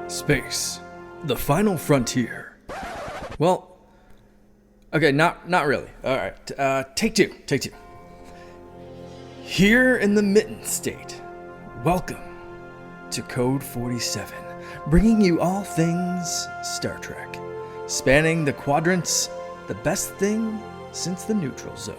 Space, the final frontier. Well, okay, not really. All right, take two. Here in the Mitten State, welcome to Code 47, bringing you all things Star Trek, spanning the quadrants, the best thing since the neutral zone.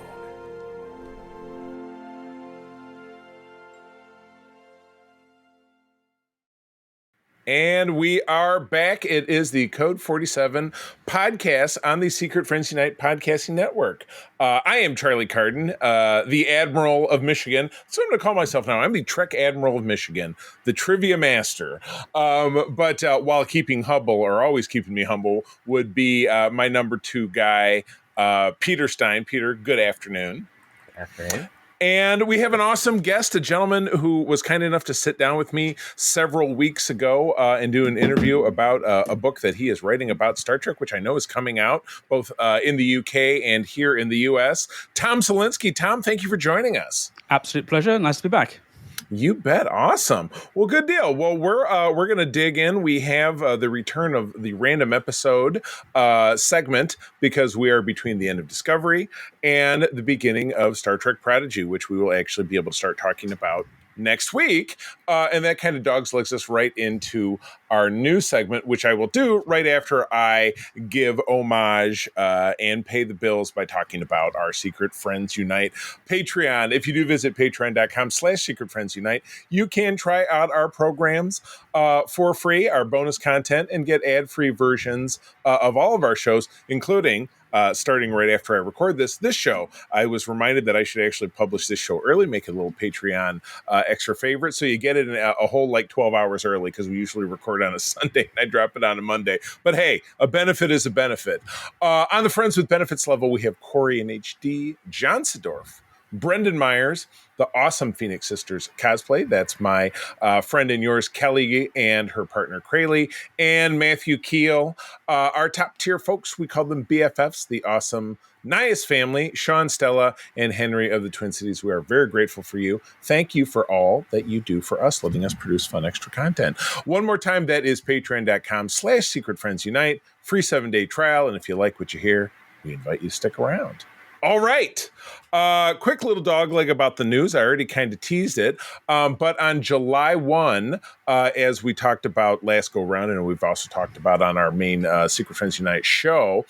And we are back. It is the Code 47 podcast on the Secret Friends Unite podcasting network. I am Charlie Carden, the Admiral of Michigan. That's what I'm going to call myself now. I'm the Trek Admiral of Michigan, the Trivia Master. But while keeping humble, or always keeping me humble, would be my number two guy, Peter Stein. Peter, good afternoon. Good afternoon. And we have an awesome guest, a gentleman who was kind enough to sit down with me several weeks ago and do an interview about a book that he is writing about Star Trek, which I know is coming out both in the UK and here in the US. Tom Salinsky. Tom, thank you for joining us. Absolute pleasure. Nice to be back. You bet. Awesome. Well, good deal. Well, we're going to dig in. We have the return of the random episode segment because we are between the end of Discovery and the beginning of Star Trek Prodigy, which we will actually be able to start talking about next week. And that kind of legs us right into our new segment, which I will do right after I give homage and pay the bills by talking about our Secret Friends Unite Patreon. If you do visit patreon.com/secretfriendsunite, you can try out our programs for free, our bonus content, and get ad-free versions of all of our shows, including starting right after I record this show. I was reminded that I should actually publish this show early, make it a little Patreon extra favorite. So you get it in a whole 12 hours early because we usually record on a Sunday and I drop it on a Monday. But hey, a benefit is a benefit. On the Friends with Benefits level, we have Corey and HD, John Sedorf, Brendan Myers, the awesome Phoenix Sisters cosplay. That's my friend and yours, Kelly, and her partner, Crayley, and Matthew Keel. Our top tier folks, we call them BFFs, the awesome Nias family, Sean, Stella, and Henry of the Twin Cities. We are very grateful for you. Thank you for all that you do for us, letting us produce fun extra content. One more time, that is patreon.com/secretfriendsunite, free 7-day trial. And if you like what you hear, we invite you to stick around. All right. Quick little dogleg about the news. I already kind of teased it. But on July 1, as we talked about last go round, and we've also talked about on our main Secret Friends Unite show,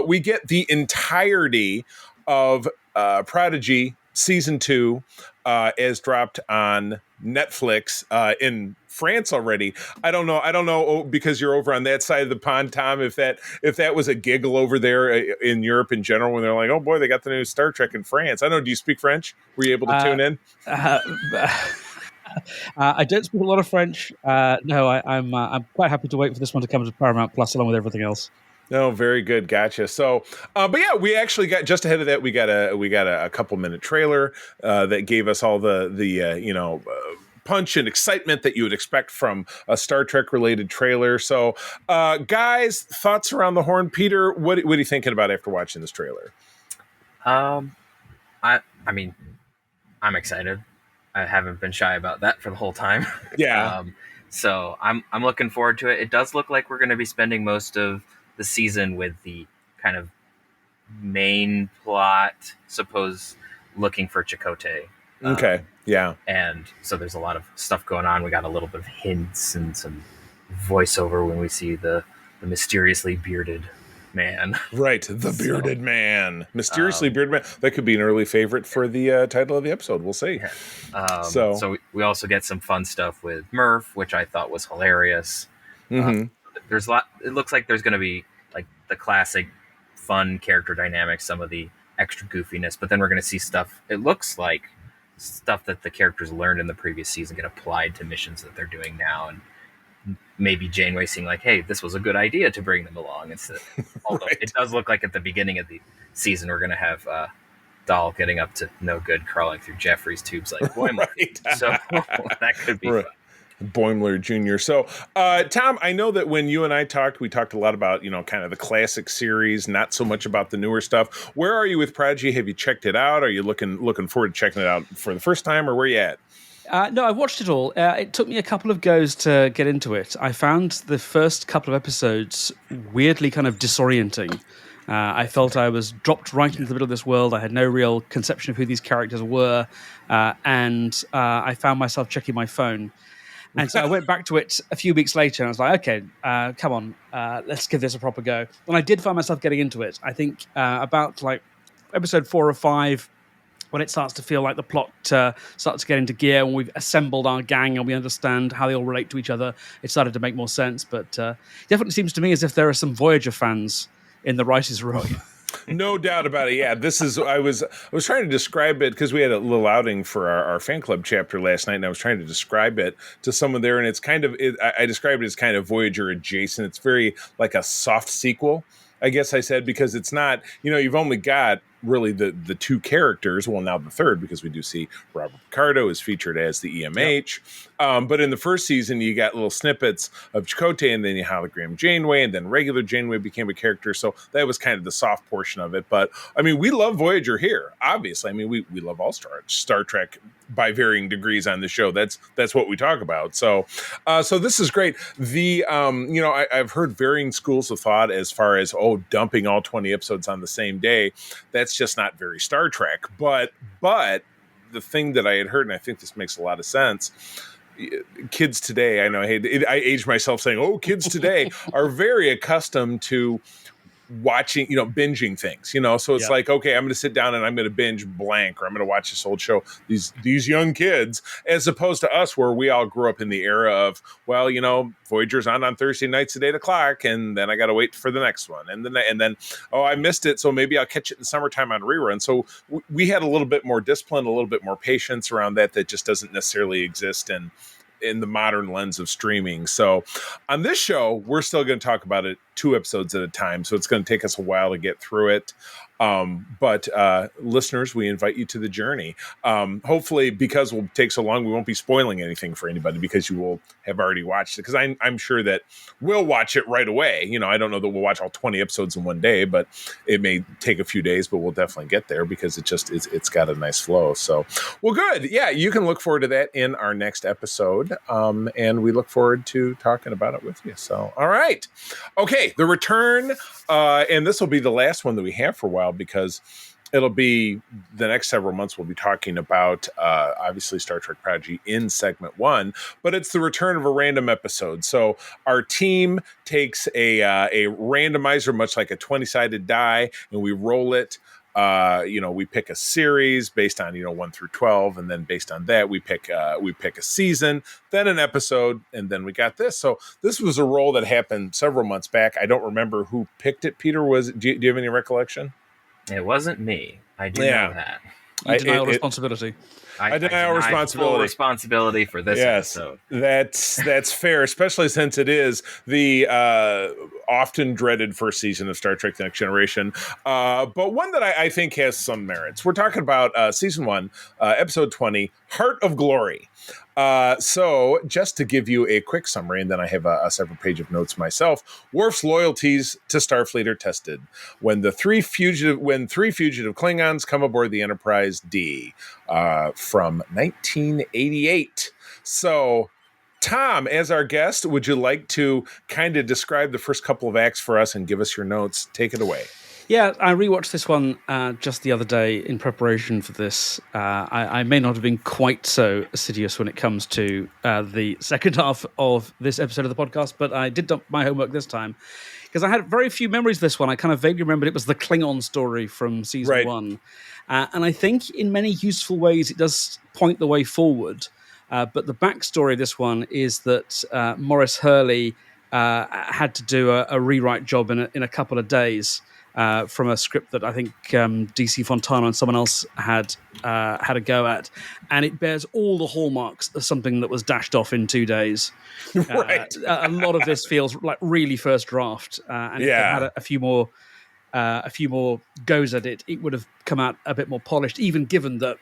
we get the entirety of Prodigy Season 2 as dropped on Netflix in France already. I don't know because you're over on that side of the pond, Tom, if that was a giggle over there in Europe in general when they're like, oh boy, they got the new Star Trek in France. I don't know. Do you speak French? Were you able to tune in? I don't speak a lot of French. No, I'm quite happy to wait for this one to come to Paramount Plus along with everything else. No, very good. Gotcha. So, but yeah, we actually got just ahead of that. We got a couple minute trailer that gave us all the punch and excitement that you would expect from a Star Trek related trailer. So, guys, thoughts around the horn. Peter, what are you thinking about after watching this trailer? I mean, I'm excited. I haven't been shy about that for the whole time. Yeah. So I'm looking forward to it. It does look like we're going to be spending most of the season with the kind of main plot, looking for Chakotay. Okay. Yeah. And so there's a lot of stuff going on. We got a little bit of hints and some voiceover when we see the mysteriously bearded man. Right. The bearded man. Mysteriously bearded man. That could be an early favorite for the title of the episode. We'll see. So we also get some fun stuff with Murph, which I thought was hilarious. Mm-hmm. There's a lot. It looks like there's going to be like the classic fun character dynamics, some of the extra goofiness, but then we're going to see stuff. It looks like stuff that the characters learned in the previous season get applied to missions that they're doing now, and maybe Janeway seeing like, hey, this was a good idea to bring them along. Although Right. It does look like at the beginning of the season we're going to have Dahl getting up to no good, crawling through Jeffrey's tubes like Boimler. Right. So that could be Right. fun. Boimler Jr. So, Tom, I know that when you and I talked, we talked a lot about, kind of the classic series, not so much about the newer stuff. Where are you with Prodigy? Have you checked it out? Are you looking forward to checking it out for the first time, or where are you at? No, I watched it all. It took me a couple of goes to get into it. I found the first couple of episodes weirdly kind of disorienting. I felt I was dropped right into the middle of this world. I had no real conception of who these characters were, and I found myself checking my phone. And so I went back to it a few weeks later, and I was like, okay, come on, let's give this a proper go. And I did find myself getting into it. I think about like episode 4 or 5, when it starts to feel like the plot starts to get into gear, and we've assembled our gang and we understand how they all relate to each other, it started to make more sense. But it definitely seems to me as if there are some Voyager fans in the writers' room. No doubt about it. Yeah, this is. I was trying to describe it because we had a little outing for our fan club chapter last night, and I was trying to describe it to someone there, and it's kind of. I described it as kind of Voyager adjacent. It's very like a soft sequel, I guess I said, because it's not. You've only got really the two characters. Well, now the third, because we do see Robert Picardo is featured as the EMH. Yep. But in the first season, you got little snippets of Chakotay, and then you hologram Janeway, and then regular Janeway became a character. So that was kind of the soft portion of it. But I mean, we love Voyager here, obviously. I mean, we love all Star Trek by varying degrees on the show. That's what we talk about. So this is great. The I've heard varying schools of thought as far as dumping all 20 episodes on the same day. That's just not very Star Trek. But the thing that I had heard, and I think this makes a lot of sense, kids today, I know, I aged myself saying, kids today are very accustomed to watching, binging things, so it's like, okay, I'm going to sit down and I'm going to binge blank, or I'm going to watch this old show. These young kids, as opposed to us, where we all grew up in the era of, Voyager's on Thursday nights at 8:00, and then I got to wait for the next one, and then I missed it, so maybe I'll catch it in the summertime on rerun. So we had a little bit more discipline, a little bit more patience around that just doesn't necessarily exist in the modern lens of streaming. So on this show, we're still going to talk about it 2 episodes at a time. So it's going to take us a while to get through it. But listeners, we invite you to the journey. Hopefully, because we'll take so long, we won't be spoiling anything for anybody, because you will have already watched it. Because I'm sure that we'll watch it right away. I don't know that we'll watch all 20 episodes in one day, but it may take a few days, but we'll definitely get there, because it's got a nice flow. So, well, good. Yeah, you can look forward to that in our next episode. And we look forward to talking about it with you. So, all right. Okay, the return, and this will be the last one that we have for a while, because it'll be the next several months. We'll be talking about obviously Star Trek Prodigy in segment 1, but it's the return of a random episode. So our team takes a randomizer, much like a 20-sided die, and we roll it. We pick a series based on 1 through 12, and then based on that we pick a season, then an episode, and then we got this. So this was a roll that happened several months back. I don't remember who picked it. Peter, do you have any recollection? It wasn't me. I do know that. You deny all responsibility. I deny responsibility. Full responsibility for this episode. That's fair, especially since it is the often dreaded first season of Star Trek: The Next Generation, but one that I think has some merits. We're talking about season 1, episode 20, Heart of Glory. So just to give you a quick summary, and then I have a several page of notes myself. Worf's loyalties to Starfleet are tested when three fugitive Klingons come aboard the Enterprise D from 1988. So, Tom, as our guest, would you like to kind of describe the first couple of acts for us and give us your notes? Take it away. Yeah, I rewatched this one just the other day in preparation for this. I may not have been quite so assiduous when it comes to the second half of this episode of the podcast, but I did dump my homework this time, because I had very few memories of this one. I kind of vaguely remembered it was the Klingon story from season 1. And I think in many useful ways it does point the way forward. But the backstory of this one is that Maurice Hurley had to do a rewrite job in a couple of days. From a script that I think DC Fontana and someone else had a go at, and it bears all the hallmarks of something that was dashed off in 2 days. Right. A lot of this feels like really first draft, and if it had a few more goes at it, it would have come out a bit more polished. Even given that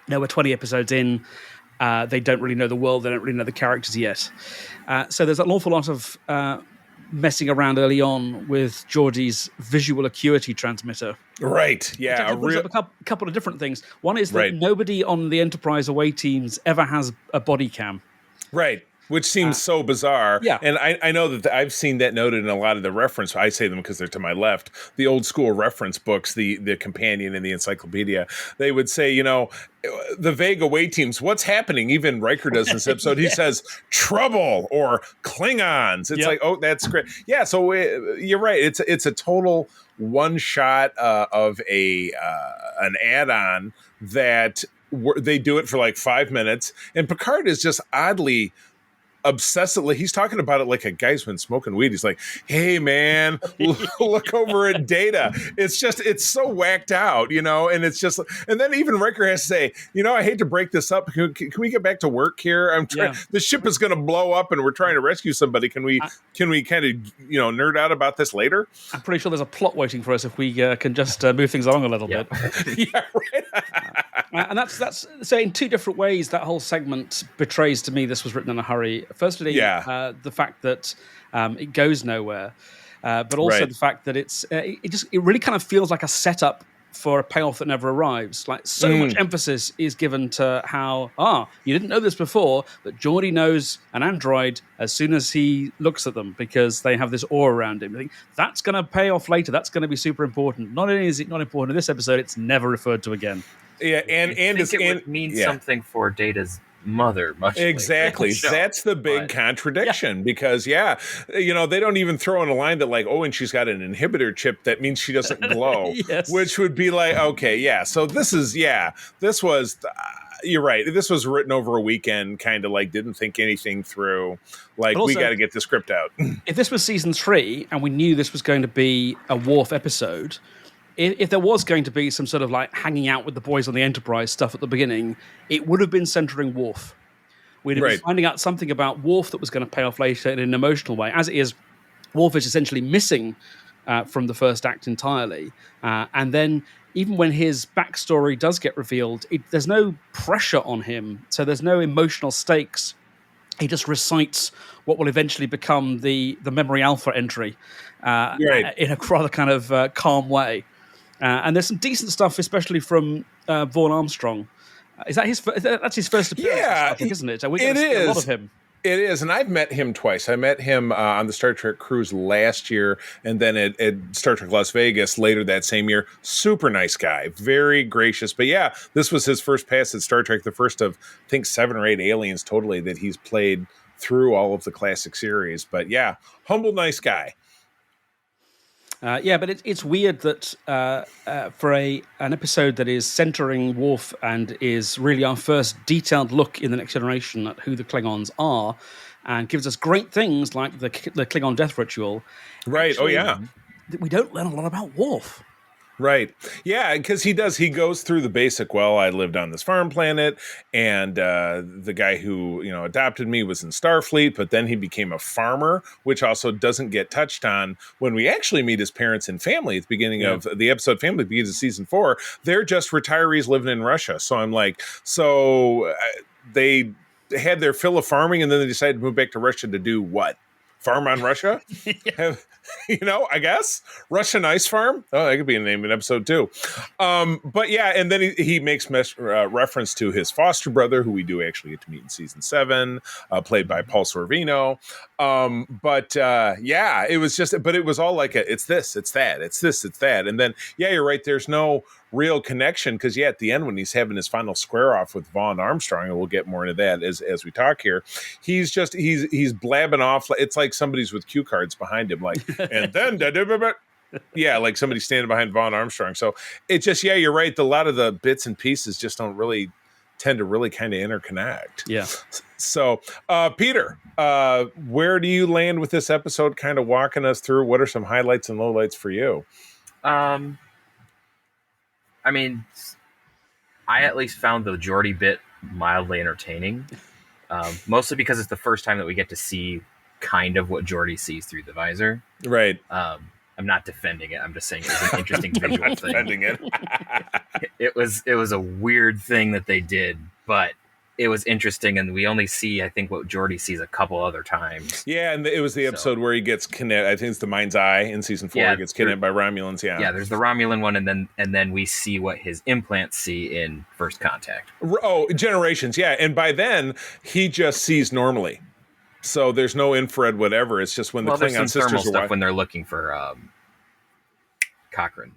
we're 20 episodes in, they don't really know the world, they don't really know the characters yet. So there's an awful lot of messing around early on with Geordie's visual acuity transmitter. Right. Yeah. Which brings up a couple of different things. One is that Right. nobody on the Enterprise away teams ever has a body cam. Right. Which seems so bizarre. Yeah. And I know that I've seen that noted in a lot of the reference. I say them because they're to my left. The old school reference books, the companion and the encyclopedia, they would say, the vague away teams, what's happening? Even Riker does in this episode. He says trouble or Klingons. It's like, oh, that's great. Yeah. So you're right. It's a total one shot of an add-on that they do it for like 5 minutes. And Picard is just oddly obsessively, he's talking about it like a guy's been smoking weed. He's like, hey man, look over at Data. It's so whacked out, and it's just, and then even Riker has to say, I hate to break this up. Can we get back to work here? I'm trying, the ship is going to blow up and we're trying to rescue somebody. Can we kind of, nerd out about this later? I'm pretty sure there's a plot waiting for us if we can just move things along a little bit. Yeah, right. And that's so in two different ways that whole segment betrays to me this was written in a hurry. Firstly, the fact that it goes nowhere, but also the fact that it really kind of feels like a setup for a payoff that never arrives. Like so much emphasis is given to how you didn't know this before, but Geordie knows an android as soon as he looks at them because they have this aura around him. I think that's going to pay off later. That's going to be super important. Not only is it not important in this episode, it's never referred to again. Yeah, and it would mean something for Data's mother. Much exactly. That's the big contradiction because they don't even throw in a line that like, oh, and she's got an inhibitor chip that means she doesn't glow, which would be like, okay, yeah. So this was. You're right. This was written over a weekend, kind of like didn't think anything through. Like, also, we got to get the script out. If this was season 3 and we knew this was going to be a Worf episode, if there was going to be some sort of like hanging out with the boys on the Enterprise stuff at the beginning, it would have been centering Worf. We'd have been finding out something about Worf that was going to pay off later in an emotional way. As it is, Worf is essentially missing from the first act entirely. And then even when his backstory does get revealed, there's no pressure on him. So there's no emotional stakes. He just recites what will eventually become the memory alpha entry in a rather kind of calm way. And there's some decent stuff, especially from Vaughn Armstrong. That's his first appearance? Yeah, I think, isn't it? We're going to see a lot of him. It is, and I've met him twice. I met him on the Star Trek cruise last year, and then at Star Trek Las Vegas later that same year. Super nice guy, very gracious. But yeah, this was his first pass at Star Trek, the first of, I think, 7 or 8 aliens totally that he's played through all of the classic series. But yeah, humble, nice guy. But it's weird that for an episode that is centering Worf and is really our first detailed look in The Next Generation at who the Klingons are, and gives us great things like the Klingon death ritual. Right. Actually, we don't learn a lot about Worf. Right. Yeah, because he goes through the basic, well, I lived on this farm planet, and the guy who, adopted me was in Starfleet, but then he became a farmer, which also doesn't get touched on when we actually meet his parents and family at the beginning of the episode. Family begins of season 4. They're just retirees living in Russia. So I'm like, they had their fill of farming, and then they decided to move back to Russia to do what? Farm on Russia? I guess Russian Ice Farm. Oh, that could be a name in episode 2. But yeah, and then he makes reference to his foster brother, who we do actually get to meet in season 7, played by Paul Sorvino. It was just, but it was all like it's this, it's that, it's this, it's that, and then you're right. There's no real connection because at the end when he's having his final square off with Vaughn Armstrong, and we'll get more into that as we talk here, he's blabbing off. It's like somebody's with cue cards behind him, like and then like somebody standing behind Vaughn Armstrong. So it just you're right. A lot of the bits and pieces just don't really tend to really kind of interconnect. Yeah. So Peter, where do you land with this episode? Kind of walking us through what are some highlights and lowlights for you? I mean, I at least found the Geordie bit mildly entertaining, mostly because it's the first time that we get to see kind of what Geordie sees through the visor. Right. I'm not defending it. I'm just saying it's an interesting visual thing. Defending it. It was a weird thing that they did, but it was interesting, and we only see, I think, what Geordi sees a couple other times. Yeah, and it was the episode where he gets kidnapped. I think it's the Mind's Eye in season 4. Yeah, he gets kidnapped by Romulans. Yeah, there's the Romulan one, and then we see what his implants see in First Contact. Oh, Generations, yeah. And by then, he just sees normally. So there's no infrared, whatever. It's just when the Klingon sisters thermal are stuff when they're looking for Cochrane.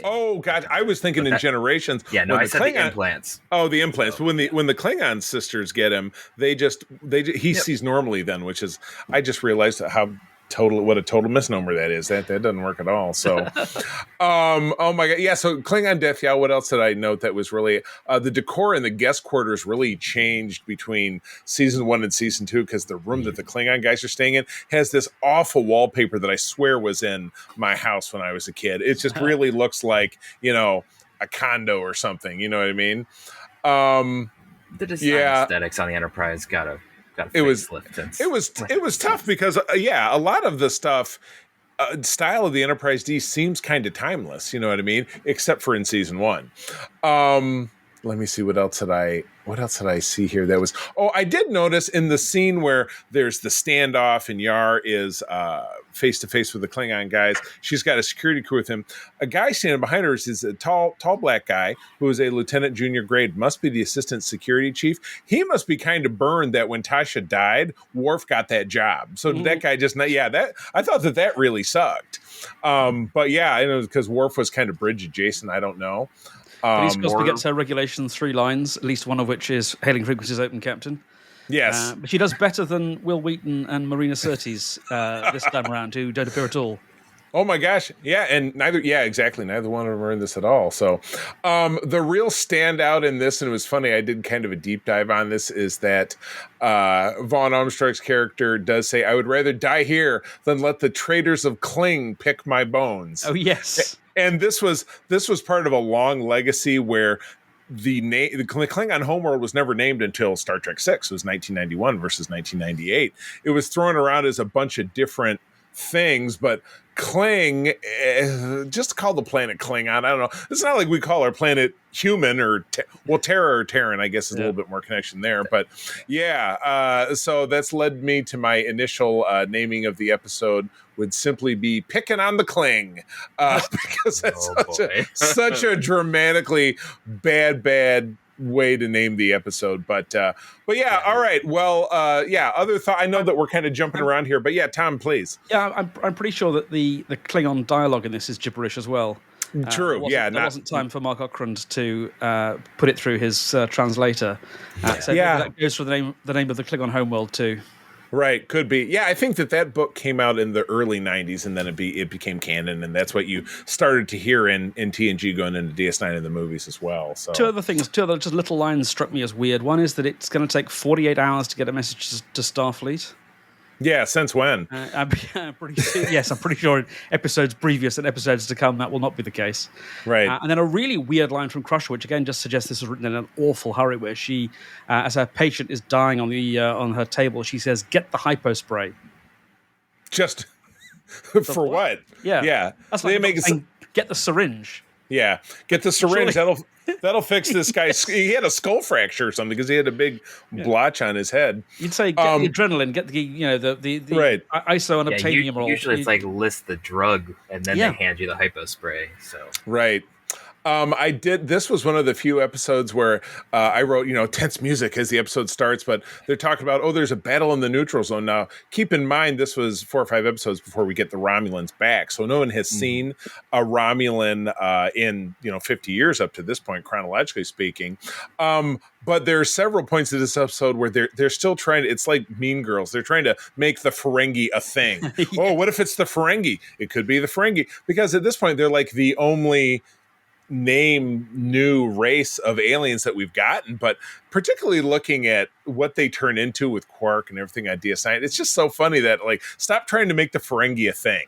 Oh God, I was thinking in Generations. Yeah, no, I said the implants. Oh, the implants. But when the Klingon sisters get him, he sees normally then, which is I just realized what a total misnomer that is. That doesn't work at all. So, oh my God, yeah. So Klingon Death, yeah. What else did I note that was really the decor in the guest quarters really changed between season 1 and season 2 because the room that the Klingon guys are staying in has this awful wallpaper that I swear was in my house when I was a kid. It just really looks like a condo or something. You know what I mean? The design aesthetics on the Enterprise got a facelift. It was tough because a lot of the stuff style of the Enterprise D seems kind of timeless, you know what I mean, except for in season 1. Let me see, what else did I see here that was I did notice in the scene where there's the standoff and Yar is face to face with the Klingon guys. She's got a security crew with him. A guy standing behind her is a tall black guy who is a lieutenant junior grade, must be the assistant security chief. He must be kind of burned that when Tasha died, Worf got that job. So that guy just I thought that really sucked. But yeah, because Worf was kind of bridge adjacent. I don't know. At least Cosby gets her regulations 3 lines, at least one of which is hailing frequencies open, Captain. Yes. But she does better than Will Wheaton and Marina Sirtis this time around, who don't appear at all. Oh my gosh. Yeah. And neither one of them are in this at all. So the real standout in this, and it was funny, I did kind of a deep dive on this, is that Vaughn Armstrong's character does say, I would rather die here than let the traitors of Kling pick my bones. Oh, yes. And this was part of a long legacy where the Klingon homeworld was never named until Star Trek VI. It was 1991 versus 1998. It was thrown around as a bunch of different things, but Kling, just call the planet Klingon. I don't know. It's not like we call our planet human or Terra or Terran, I guess is a little bit more connection there. But yeah, so that's led me to my initial naming of the episode would simply be Picking on the Kling, because that's such a dramatically bad way to name the episode. But yeah, all right. Well, other thought. I know that we're kind of jumping around here, but yeah, Tom, please. Yeah, I'm pretty sure that the Klingon dialogue in this is gibberish as well. True. There wasn't time for Mark Okrand to put it through his translator. So that goes for the name of the Klingon homeworld too. Right, could be. Yeah, I think that book came out in the early 90s, and then it became canon, and that's what you started to hear in TNG going into DS9 in the movies as well. So two other just little lines struck me as weird. One is that it's going to take 48 hours to get a message to Starfleet. Yeah, since when? I'm pretty sure in episodes previous and episodes to come that will not be the case. Right. And then a really weird line from Crusher, which again just suggests this was written in an awful hurry, where she, as her patient is dying on her table, she says, "Get the hypo spray." Just for what? Yeah. That's like get the syringe. Yeah, get the syringe. That'll fix this guy. He had a skull fracture or something because he had a big blotch on his head. You'd say get the adrenaline, get the right. ISO and obtainium. Usually it's like list the drug and then they hand you the hypo spray. So right. This was one of the few episodes where I wrote, tense music as the episode starts, but they're talking about, there's a battle in the neutral zone. Now, keep in mind, this was 4 or 5 episodes before we get the Romulans back. So no one has seen a Romulan in, 50 years up to this point, chronologically speaking. But there are several points in this episode where they're still trying to, it's like Mean Girls. They're trying to make the Ferengi a thing. Oh, what if it's the Ferengi? It could be the Ferengi. Because at this point, they're like the only new race of aliens that we've gotten, but particularly looking at what they turn into with Quark and everything on DS9, it's just so funny that stop trying to make the Ferengi a thing.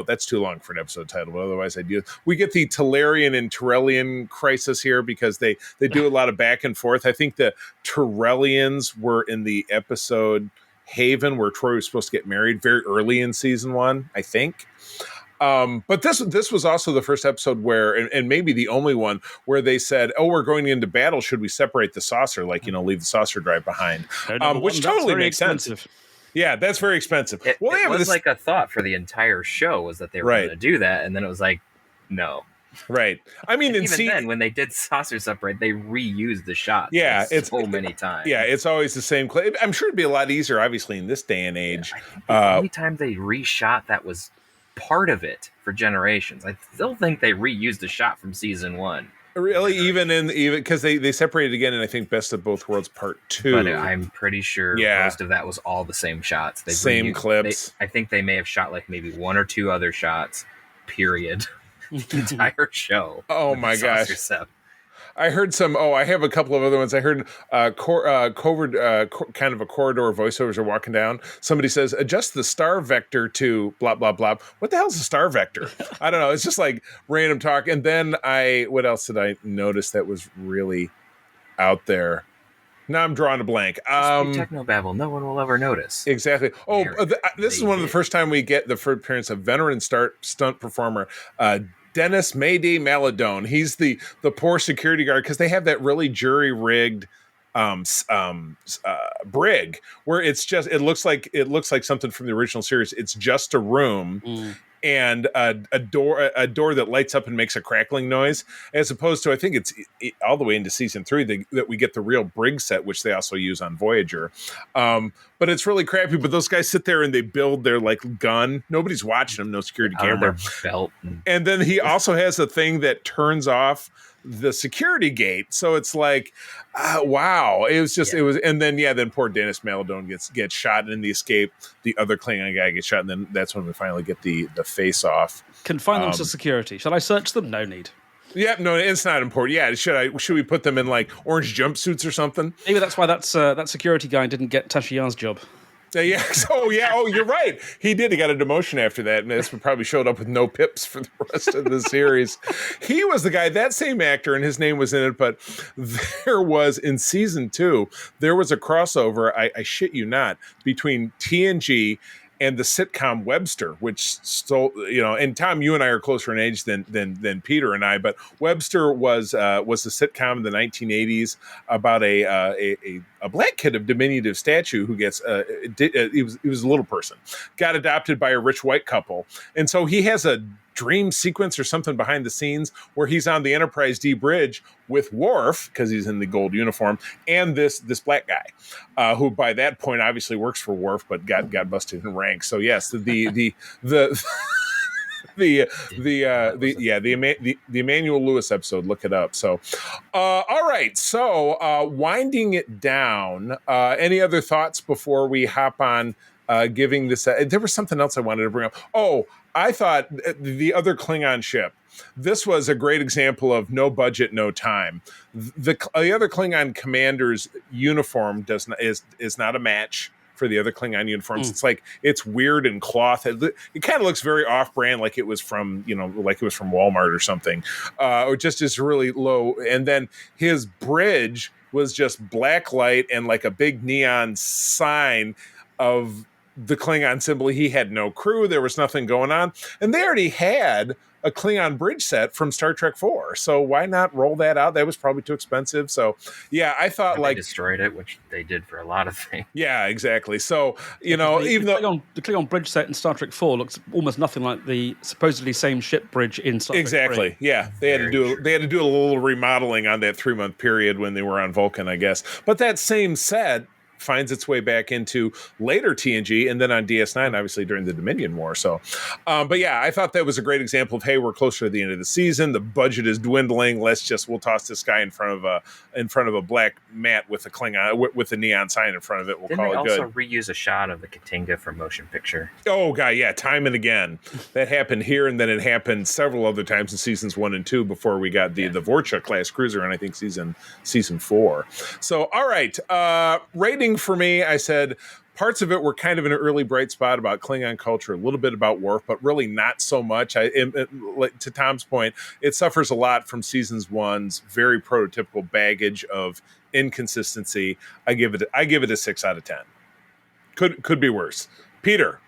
That's too long for an episode title, but otherwise I do. We get the Talarian and Tyrellian crisis here because they do a lot of back and forth. I think the Tyrellians were in the episode Haven where Troy was supposed to get married very early in season 1, I think. But this was also the first episode where, and maybe the only one where they said, "Oh, we're going into battle. Should we separate the saucer? Like, leave the saucer drive behind?" Which totally makes sense. Yeah, that's very expensive. It was like a thought for the entire show was that they were going to do that, and then it was like, no. Right. I mean, even then, when they did saucer separate, they reused the shot. Yeah, it's so many times. Yeah, it's always the same clip. I'm sure it'd be a lot easier, obviously, in this day and age. Yeah, the only time they reshot that was part of it for Generations. I still think they reused the shot from season 1. Really, even because they separated again, and I think Best of Both Worlds Part 2. But I'm pretty sure most of that was all the same shots. Same clips. I think they may have shot like maybe 1 or 2 other shots. Period. The entire show. Oh my gosh! I heard some. I have a couple of other ones. I heard covert, kind of a corridor voiceovers are walking down. Somebody says, "Adjust the star vector to blah blah blah." What the hell's a star vector? I don't know. It's just like random talk. And then what else did I notice that was really out there? Now I'm drawing a blank. Technobabble. No one will ever notice. Exactly. This is one of the first time we get the first appearance of veteran stunt performer Dennis Mayday Maladone. He's the poor security guard because they have that really jury rigged brig where it looks like something from the original series. It's just a room. And a door that lights up and makes a crackling noise, as opposed to I think it's all the way into season 3 that we get the real brig set, which they also use on Voyager. But it's really crappy. But those guys sit there and they build their gun. Nobody's watching them. No security camera. Their belt. And then he also has a thing that turns off the security gate. So it's like, wow. It was just and then poor Dennis Maladone gets shot in the escape. The other Klingon guy gets shot, and then that's when we finally get the face off. Confine them to security. Shall I search them? No need. Yeah, no, it's not important. Yeah, should we put them in like orange jumpsuits or something? Maybe that's why that security guy didn't get Tashiyan's job. Yeah. Oh, you're right. He did. He got a demotion after that, and this probably showed up with no pips for the rest of the series. He was the guy, that same actor, and his name was in it. But there was in season 2, there was a crossover. I shit you not, between TNG and the sitcom Webster, which stole, and Tom, you and I are closer in age than Peter and I, but Webster was the sitcom in the 1980s about a black kid of diminutive stature who gets he was a little person, got adopted by a rich white couple, and so he has a dream sequence or something behind the scenes where he's on the Enterprise D bridge with Worf, because he's in the gold uniform, and this black guy, who by that point obviously works for Worf, but got busted in rank. So yes, the Emmanuel Lewis episode, look it up. So, all right. So, winding it down. Any other thoughts before we hop on? Giving this, there was something else I wanted to bring up. Oh, I thought the other Klingon ship. This was a great example of no budget, no time. The other Klingon commander's uniform is not a match for the other Klingon uniforms. It's like, it's weird and cloth. It kind of looks very off-brand, like it was from Walmart or something, or just is really low. And then his bridge was just black light and like a big neon sign of the Klingon symbol. He had no crew. There was nothing going on. And they already had a Klingon bridge set from Star Trek 4. So why not roll that out? That was probably too expensive. So yeah, I thought they destroyed it, which they did for a lot of things. Yeah, exactly. So, the Klingon bridge set in Star Trek 4 looks almost nothing like the supposedly same ship bridge in Star Trek 3. Exactly. Yeah. They had to do a little remodeling on that 3-month period when they were on Vulcan, I guess. But that same set finds its way back into later TNG and then on DS9, obviously during the Dominion War. So, but yeah, I thought that was a great example of, hey, we're closer to the end of the season. The budget is dwindling. We'll toss this guy in front of a black mat with a Klingon with a neon sign in front of it. Didn't call it good. They also reuse a shot of the Katinga from Motion Picture. Oh god, yeah, time and again. That happened here, and then it happened several other times in seasons 1 and 2 before we got the Vorcha class cruiser, and I think season 4. So, all right, rating for me, I said parts of it were kind of an early bright spot about Klingon culture, a little bit about Worf, but really not so much. To Tom's point, it suffers a lot from seasons 1's very prototypical baggage of inconsistency. I give it a 6 out of 10. Could be worse. Peter,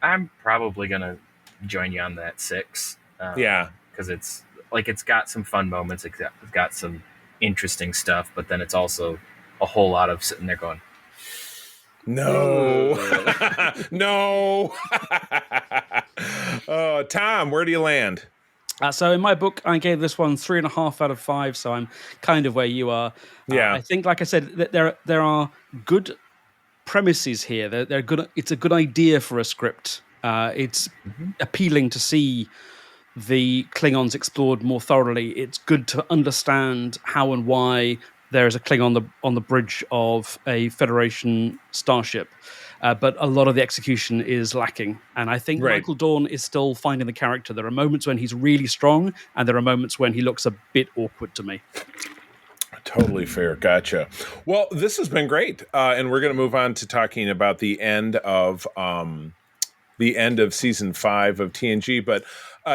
I'm probably gonna join you on that 6. Yeah. Because it's got some fun moments. It's got some interesting stuff, but then it's also a whole lot of sitting there going, no. No. Tom, where do you land? So in my book, I gave this one 3.5 out of 5. So I'm kind of where you are. Yeah. I think, like I said, that there are good premises here. They're good. It's a good idea for a script. It's appealing to see the Klingons explored more thoroughly. It's good to understand how and why there is a Klingon on the bridge of a Federation starship. But a lot of the execution is lacking. And I think Michael Dorn is still finding the character. There are moments when he's really strong, and there are moments when he looks a bit awkward to me. Totally fair. Gotcha. Well, this has been great. And we're going to move on to talking about the end of season 5 of TNG. But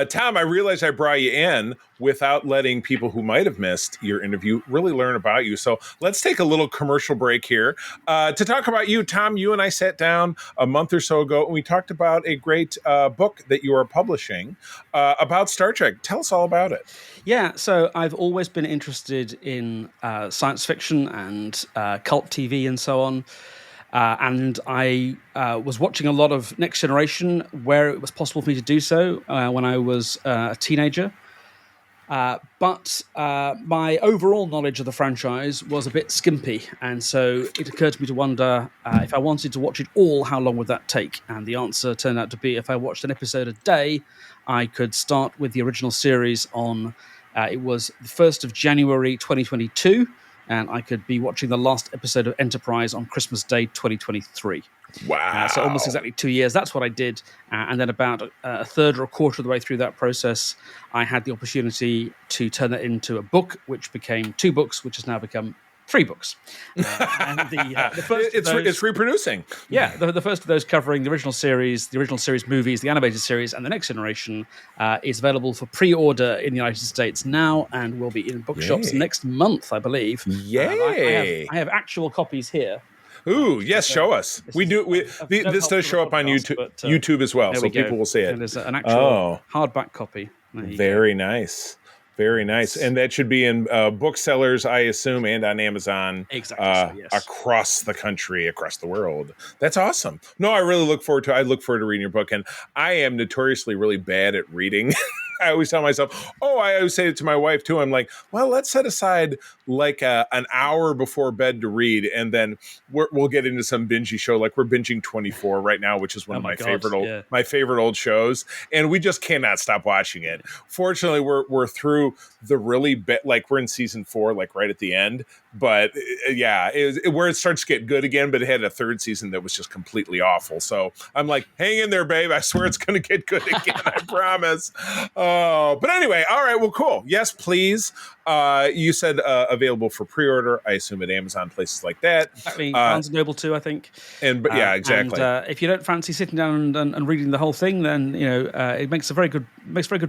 Tom, I realized I brought you in without letting people who might have missed your interview really learn about you. So let's take a little commercial break here to talk about you. Tom, you and I sat down a month or so ago and we talked about a great book that you are publishing about Star Trek. Tell us all about it. Yeah, so I've always been interested in science fiction and cult TV and so on. And I was watching a lot of Next Generation where it was possible for me to do so when I was a teenager. But my overall knowledge of the franchise was a bit skimpy. And so it occurred to me to wonder if I wanted to watch it all, how long would that take? And the answer turned out to be if I watched an episode a day, I could start with the original series on, it was the 1st of January 2022. And I could be watching the last episode of Enterprise on Christmas Day 2023. Wow. So almost exactly 2 years. That's what I did. And then about a third or a quarter of the way through that process, I had the opportunity to turn that into a book, which became 2 books, which has now become 3 books. And the first it's reproducing. Yeah, the first of those covering the original series movies, the animated series, and the Next Generation is available for pre-order in the United States now and will be in bookshops next month, I believe. Yay! I have actual copies here. Ooh, yes, show us. This does show up on YouTube as well, so people will see it. And there's an actual hardback copy. Very nice. Very nice. And that should be in booksellers, I assume, and on Amazon. Exactly. Yes. Across the country, across the world. That's awesome. No, I really look forward to reading your book. And I am notoriously really bad at reading. I always tell myself, I always say it to my wife too. I'm like, well, let's set aside like an hour before bed to read. And then we'll get into some bingey show. Like we're binging 24 right now, which is one of my favorite old shows. And we just cannot stop watching it. Fortunately, we're through the really like we're in season 4, like right at the end. But where it starts to get good again, but it had a 3rd season that was just completely awful. So I'm like, hang in there, babe. I swear it's going to get good again. I promise. But anyway, all right. Well, cool. Yes, please. You said available for pre-order. I assume at Amazon, places like that. Exactly. Barnes and Noble too, I think. Exactly. And if you don't fancy sitting down and reading the whole thing, then it makes very good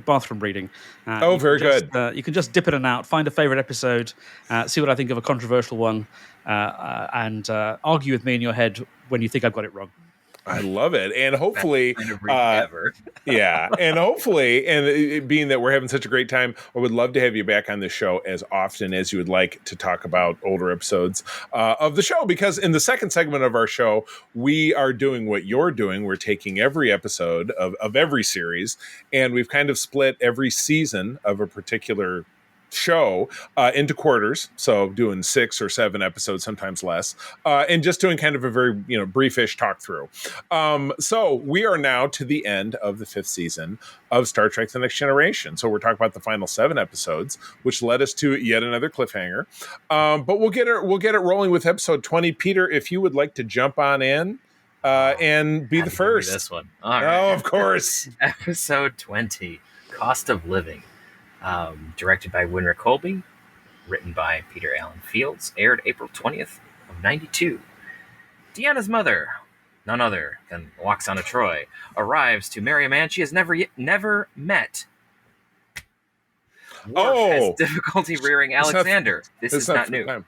bathroom reading. Very good. You can just dip in and out, find a favorite episode, see what I think of a controversial one, and argue with me in your head when you think I've got it wrong. I love it. And hopefully, kind of ever. And hopefully, and being that we're having such a great time, I would love to have you back on the show as often as you would like to talk about older episodes of the show, because in the second segment of our show, we are doing what you're doing. We're taking every episode of every series, and we've kind of split every season of a particular show into quarters, so doing 6 or 7 episodes, sometimes less, and just doing kind of a very briefish talk through. So we are now to the end of the 5th season of Star Trek: The Next Generation. So we're talking about the final 7 episodes, which led us to yet another cliffhanger. But we'll get it rolling with episode 20. Peter, if you would like to jump on in and be the first. This one. All right. Oh, of course. Episode 20, Cost of Living. Directed by Winter Colby, written by Peter Allen Fields, aired April 20th of 92. Deanna's mother, none other than Waxana Troy, arrives to marry a man she has never met. Worf has difficulty rearing Alexander. This is not new.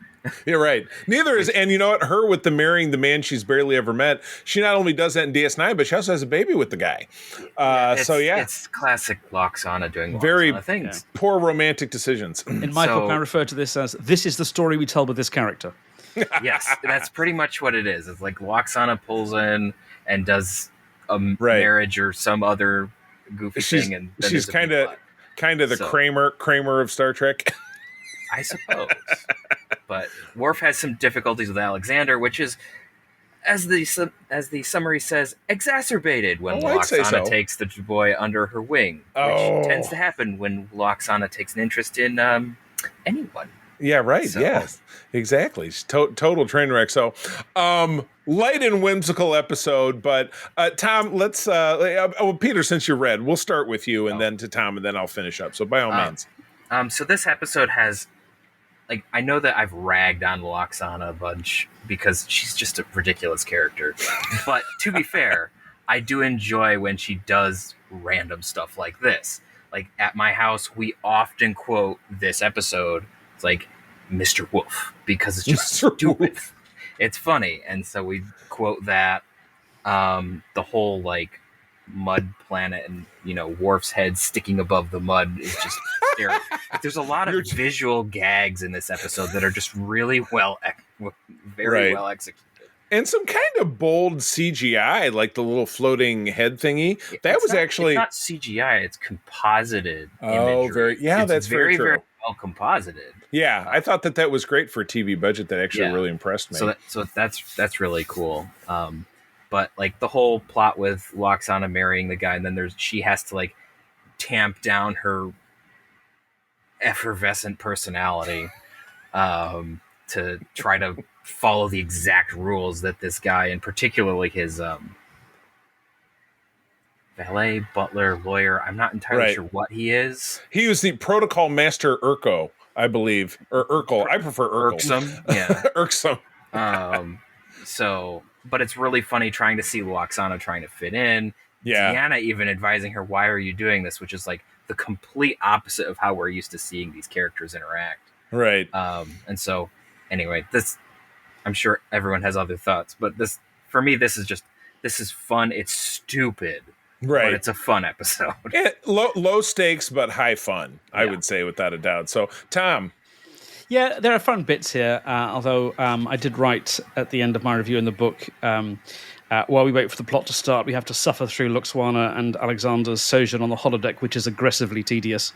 You're right. Neither is, and you know what? Her with the marrying the man she's barely ever met. She not only does that in DS9, but she also has a baby with the guy. It's classic Loxana doing very Loxana things. Poor romantic decisions. In my book, I refer to this as this is the story we tell with this character. Yes, that's pretty much what it is. It's like Loxana pulls in and does a marriage or some other goofy thing, and then she's kind of the Kramer of Star Trek. I suppose. But Worf has some difficulties with Alexander, which is, as the summary says, exacerbated when Loxana takes the boy under her wing, which tends to happen when Loxana takes an interest in anyone. Yeah, right. So. Yes, exactly. Total train wreck. So, light and whimsical episode. But Tom, let's. Peter, since you read, we'll start with you, and then to Tom, and then I'll finish up. So, by all means. So this episode has, like, I know that I've ragged on Loxana a bunch because she's just a ridiculous character. But to be fair, I do enjoy when she does random stuff like this. Like at my house, we often quote this episode. It's like Mr. Wolf because it's just stupid. It's funny, and so we quote that. The whole like mud planet and Worf's head sticking above the mud is just there's a lot of visual gags in this episode that are just really well executed. And some kind of bold CGI, like the little floating head thingy. It's not CGI, it's composited imagery. That's very true. Very well composited. Yeah, I thought that was great for a TV budget. That actually really impressed me. So that's really cool. But like the whole plot with Loxana marrying the guy, and then she has to like tamp down her effervescent personality to try to follow the exact rules that this guy, and particularly his valet, butler, lawyer, I'm not entirely sure what he is. He was the protocol master Urko, I believe, or Urkel. I prefer Urkel. Irksome, yeah. Irksome. But it's really funny trying to see Loxana trying to fit in. Yeah. Deanna even advising her, why are you doing this? Which is like the complete opposite of how we're used to seeing these characters interact. Right. And so, anyway, I'm sure everyone has other thoughts, but for me, this is fun. It's stupid. Right. But it's a fun episode. Low stakes, but high fun, I would say, without a doubt. So, Tom. Yeah, there are fun bits here, although I did write at the end of my review in the book, while we wait for the plot to start, we have to suffer through Loxana and Alexander's sojourn on the holodeck, which is aggressively tedious.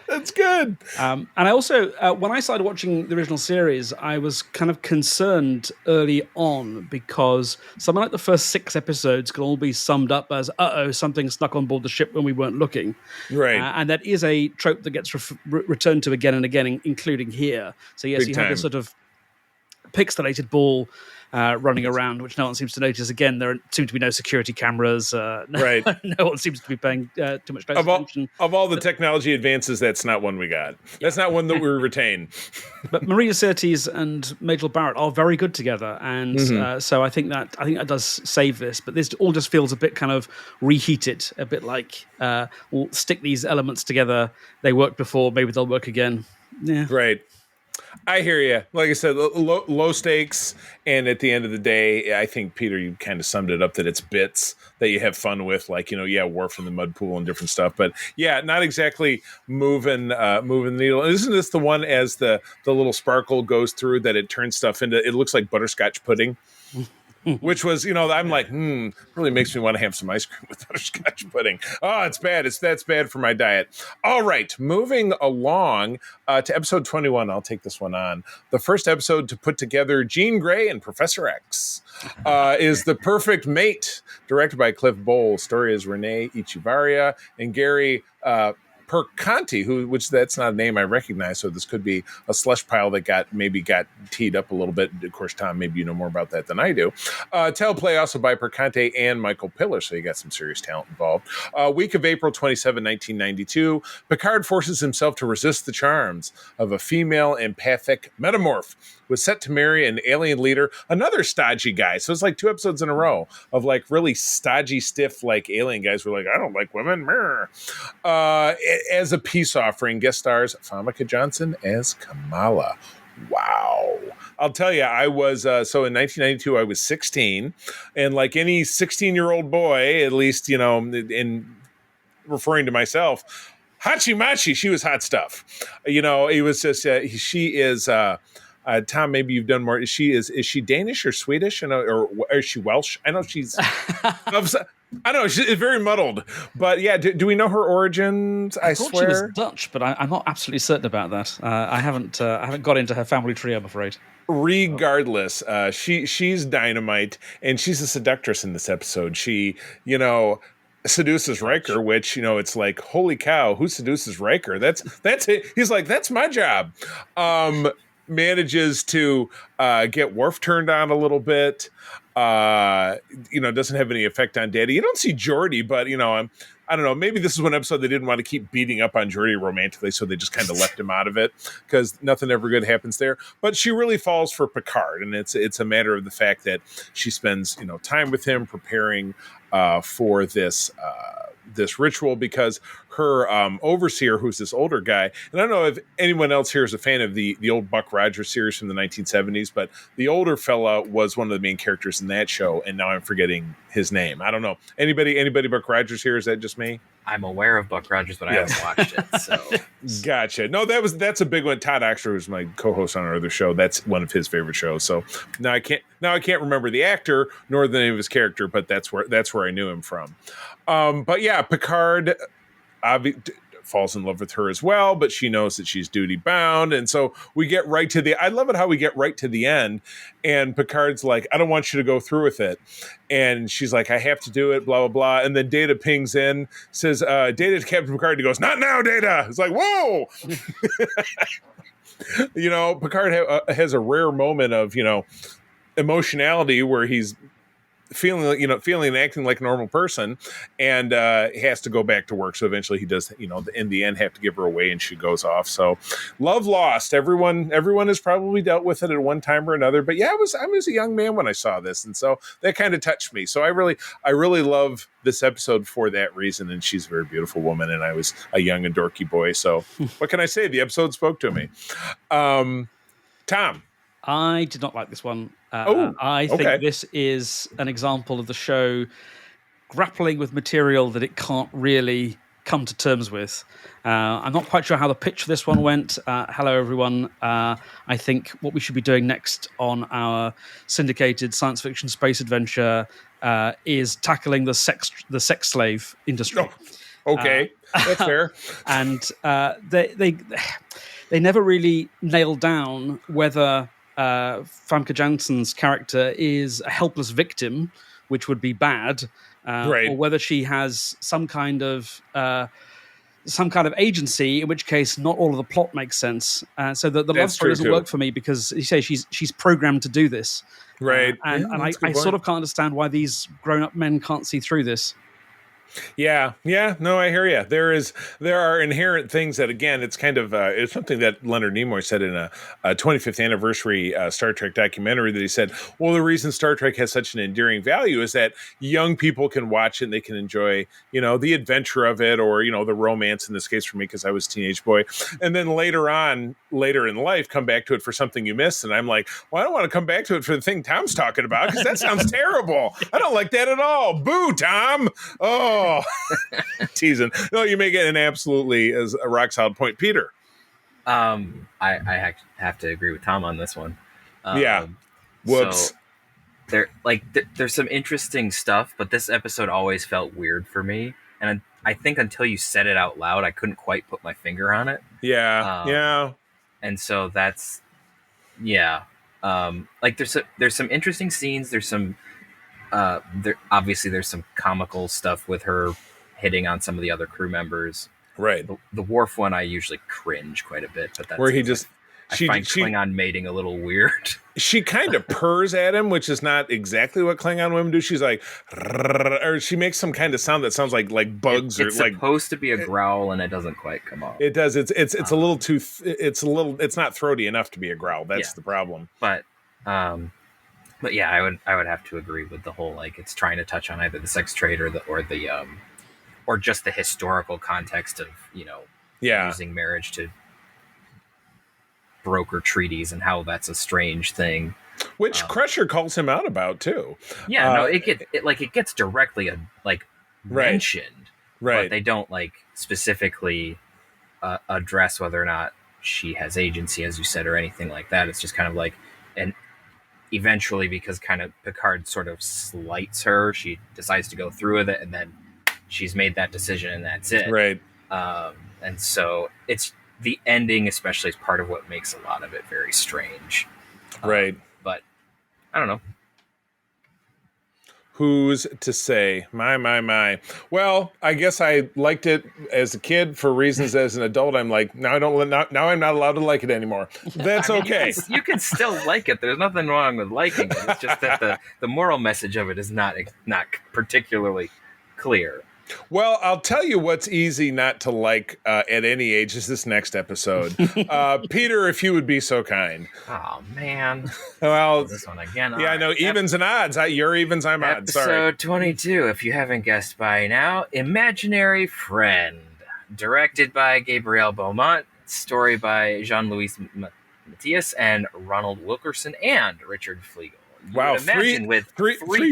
That's good. And I also, when I started watching the original series, I was kind of concerned early on because something like the first 6 episodes can all be summed up as, something snuck on board the ship when we weren't looking. Right. And that is a trope that gets returned to again and again, including here. So yes, you have this sort of pixelated ball running around, which no one seems to notice. Again, there seem to be no security cameras. No one seems to be paying too much attention. Of all the technology advances, that's not one we got. That's not one that we retain. But Maria Sirtis and Majel Barrett are very good together, and so I think that does save this. But this all just feels a bit kind of reheated, a bit like we'll stick these elements together. They worked before, maybe they'll work again. Yeah, right. I hear you. Like I said, low stakes, and at the end of the day, I think, Peter, you kind of summed it up that it's bits that you have fun with, like, Worf in the mud pool and different stuff. But yeah, not exactly moving the needle. Isn't this the one as the little sparkle goes through that it turns stuff into? It looks like butterscotch pudding. Which was, I'm like, really makes me want to have some ice cream with butterscotch pudding. Oh, it's bad. That's bad for my diet. All right, moving along to episode 21. I'll take this one on. The first episode to put together Jean Grey and Professor X is The Perfect Mate, directed by Cliff Bowles. Story is Renee Echevarria and Gary Percanti, which that's not a name I recognize, so this could be a slush pile that got teed up a little bit. Of course, Tom, maybe you know more about that than I do. Teleplay also by Percanti and Michael Piller, so you got some serious talent involved. Week of April 27, 1992, Picard forces himself to resist the charms of a female empathic metamorph, was set to marry an alien leader, another stodgy guy. So it's like 2 episodes in a row of like really stodgy, stiff, like alien guys who are like, I don't like women. As a peace offering, guest stars Famke Johnson as Kamala. Wow. I'll tell you, I was, so in 1992, I was 16. And like any 16-year-old boy, at least, you know, in referring to myself, Hachi Machi, she was hot stuff. You know, it was just, she is, Tom, maybe you've done more. Is she Danish or Swedish? Or is she Welsh? I know she's. I don't know. It's very muddled. But yeah, do we know her origins? I thought swear she was Dutch, but I'm not absolutely certain about that. I haven't got into her family tree, I'm afraid. Regardless, she's dynamite, and she's a seductress in this episode. She, you know, seduces Riker, which, you know, it's like, holy cow, who seduces Riker? That's it. He's like, that's my job. Manages to get Worf turned on a little bit. You know, doesn't have any effect on Daddy. You don't see Geordi, but, you know, I don't know. Maybe this is one episode they didn't want to keep beating up on Geordi romantically, so they just kind of left him out of it because nothing ever good happens there. But she really falls for Picard, and it's a matter of the fact that she spends, you know, time with him preparing for this ritual, because her overseer, who's this older guy, and I don't know if anyone else here is a fan of the old Buck Rogers series from the 1970s, but the older fella was one of the main characters in that show, and now I'm forgetting his name. I don't know. Anybody Buck Rogers here? Is that just me? I'm aware of Buck Rogers, but I haven't watched it. So Gotcha. No, that's a big one. Todd Oxford was my co-host on our other show. That's one of his favorite shows. So now I can't remember the actor nor the name of his character, but that's where I knew him from. But yeah, Picard falls in love with her as well, but she knows that she's duty bound. And so we get right to I love it how we get right to the end, and Picard's like, I don't want you to go through with it. And she's like, I have to do it, blah, blah, blah. And then Data pings in, says, Data to Captain Picard. He goes, not now, Data. It's like, whoa. You know, Picard has a rare moment of, you know, emotionality where he's feeling and acting like a normal person, and has to go back to work. So eventually he does, you know, in the end have to give her away, and she goes off. So love lost. Everyone has probably dealt with it at one time or another. But yeah, I was a young man when I saw this, and so that kind of touched me. So I really love this episode for that reason. And she's a very beautiful woman, and I was a young and dorky boy. So what can I say? The episode spoke to me. Tom. I did not like this one. I think this is an example of the show grappling with material that it can't really come to terms with. I'm not quite sure how the pitch for this one went. Hello, everyone. I think what we should be doing next on our syndicated science fiction space adventure is tackling the sex slave industry. Oh, okay, that's fair. And they never really nailed down whether Famke Janssen's character is a helpless victim, which would be bad, right, or whether she has some kind of agency, in which case not all of the plot makes sense. So the love story doesn't work for me, because you say she's programmed to do this, right? And I sort of can't understand why these grown-up men can't see through this. Yeah, no, I hear you. There are inherent things that, again, it's kind of it's something that Leonard Nimoy said in a 25th anniversary Star Trek documentary, that he said, well, the reason Star Trek has such an enduring value is that young people can watch it and they can enjoy, you know, the adventure of it, or, you know, the romance in this case for me, because I was a teenage boy, and then later in life come back to it for something you missed. And I'm like, well, I don't want to come back to it for the thing Tom's talking about, because that sounds terrible. I don't like that at all. Boo, Tom. Oh. Teasing. No, you make it an absolutely as a rock solid point, Peter. I have to agree with Tom on this one. Yeah. Whoops. So there's some interesting stuff, but this episode always felt weird for me, and I think until you said it out loud, I couldn't quite put my finger on it. Yeah. And so that's like there's some interesting scenes. There's some. Obviously there's some comical stuff with her hitting on some of the other crew members. Right. The Worf one I usually cringe quite a bit, but that's Where he just I find Klingon mating a little weird. She kind of purrs at him, which is not exactly what Klingon women do. She's like, or she makes some kind of sound that sounds like bugs it's or like. Supposed to be a growl, and it doesn't quite come off. It does. It's a little too. It's not throaty enough to be a growl. That's the problem. But yeah, I would have to agree with the whole like it's trying to touch on either the sex trade or just the historical context of using marriage to broker treaties and how that's a strange thing, which Crusher calls him out about too. Yeah, no, it gets directly mentioned, right? But they don't like specifically address whether or not she has agency, as you said, or anything like that. It's just kind of like, and eventually, because kind of Picard sort of slights her, she decides to go through with it, and then she's made that decision, and that's it, right? And so it's. The ending, especially, is part of what makes a lot of it very strange. Right. But I don't know. Who's to say? My. Well, I guess I liked it as a kid for reasons as an adult. I'm like, now I'm not allowed to like it anymore. That's okay. You can still like it. There's nothing wrong with liking it. It's just that the moral message of it is not particularly clear. Well, I'll tell you what's easy not to like at any age is this next episode. Peter, if you would be so kind. Oh, man. Well, this one again. Yeah, I know. Evens and odds. You're evens, I'm odds. Sorry. Episode 22, if you haven't guessed by now, Imaginary Friend. Directed by Gabriel Beaumont. Story by Jean-Louis Matthias and Ronald Wilkerson and Richard Flegel. Wow, three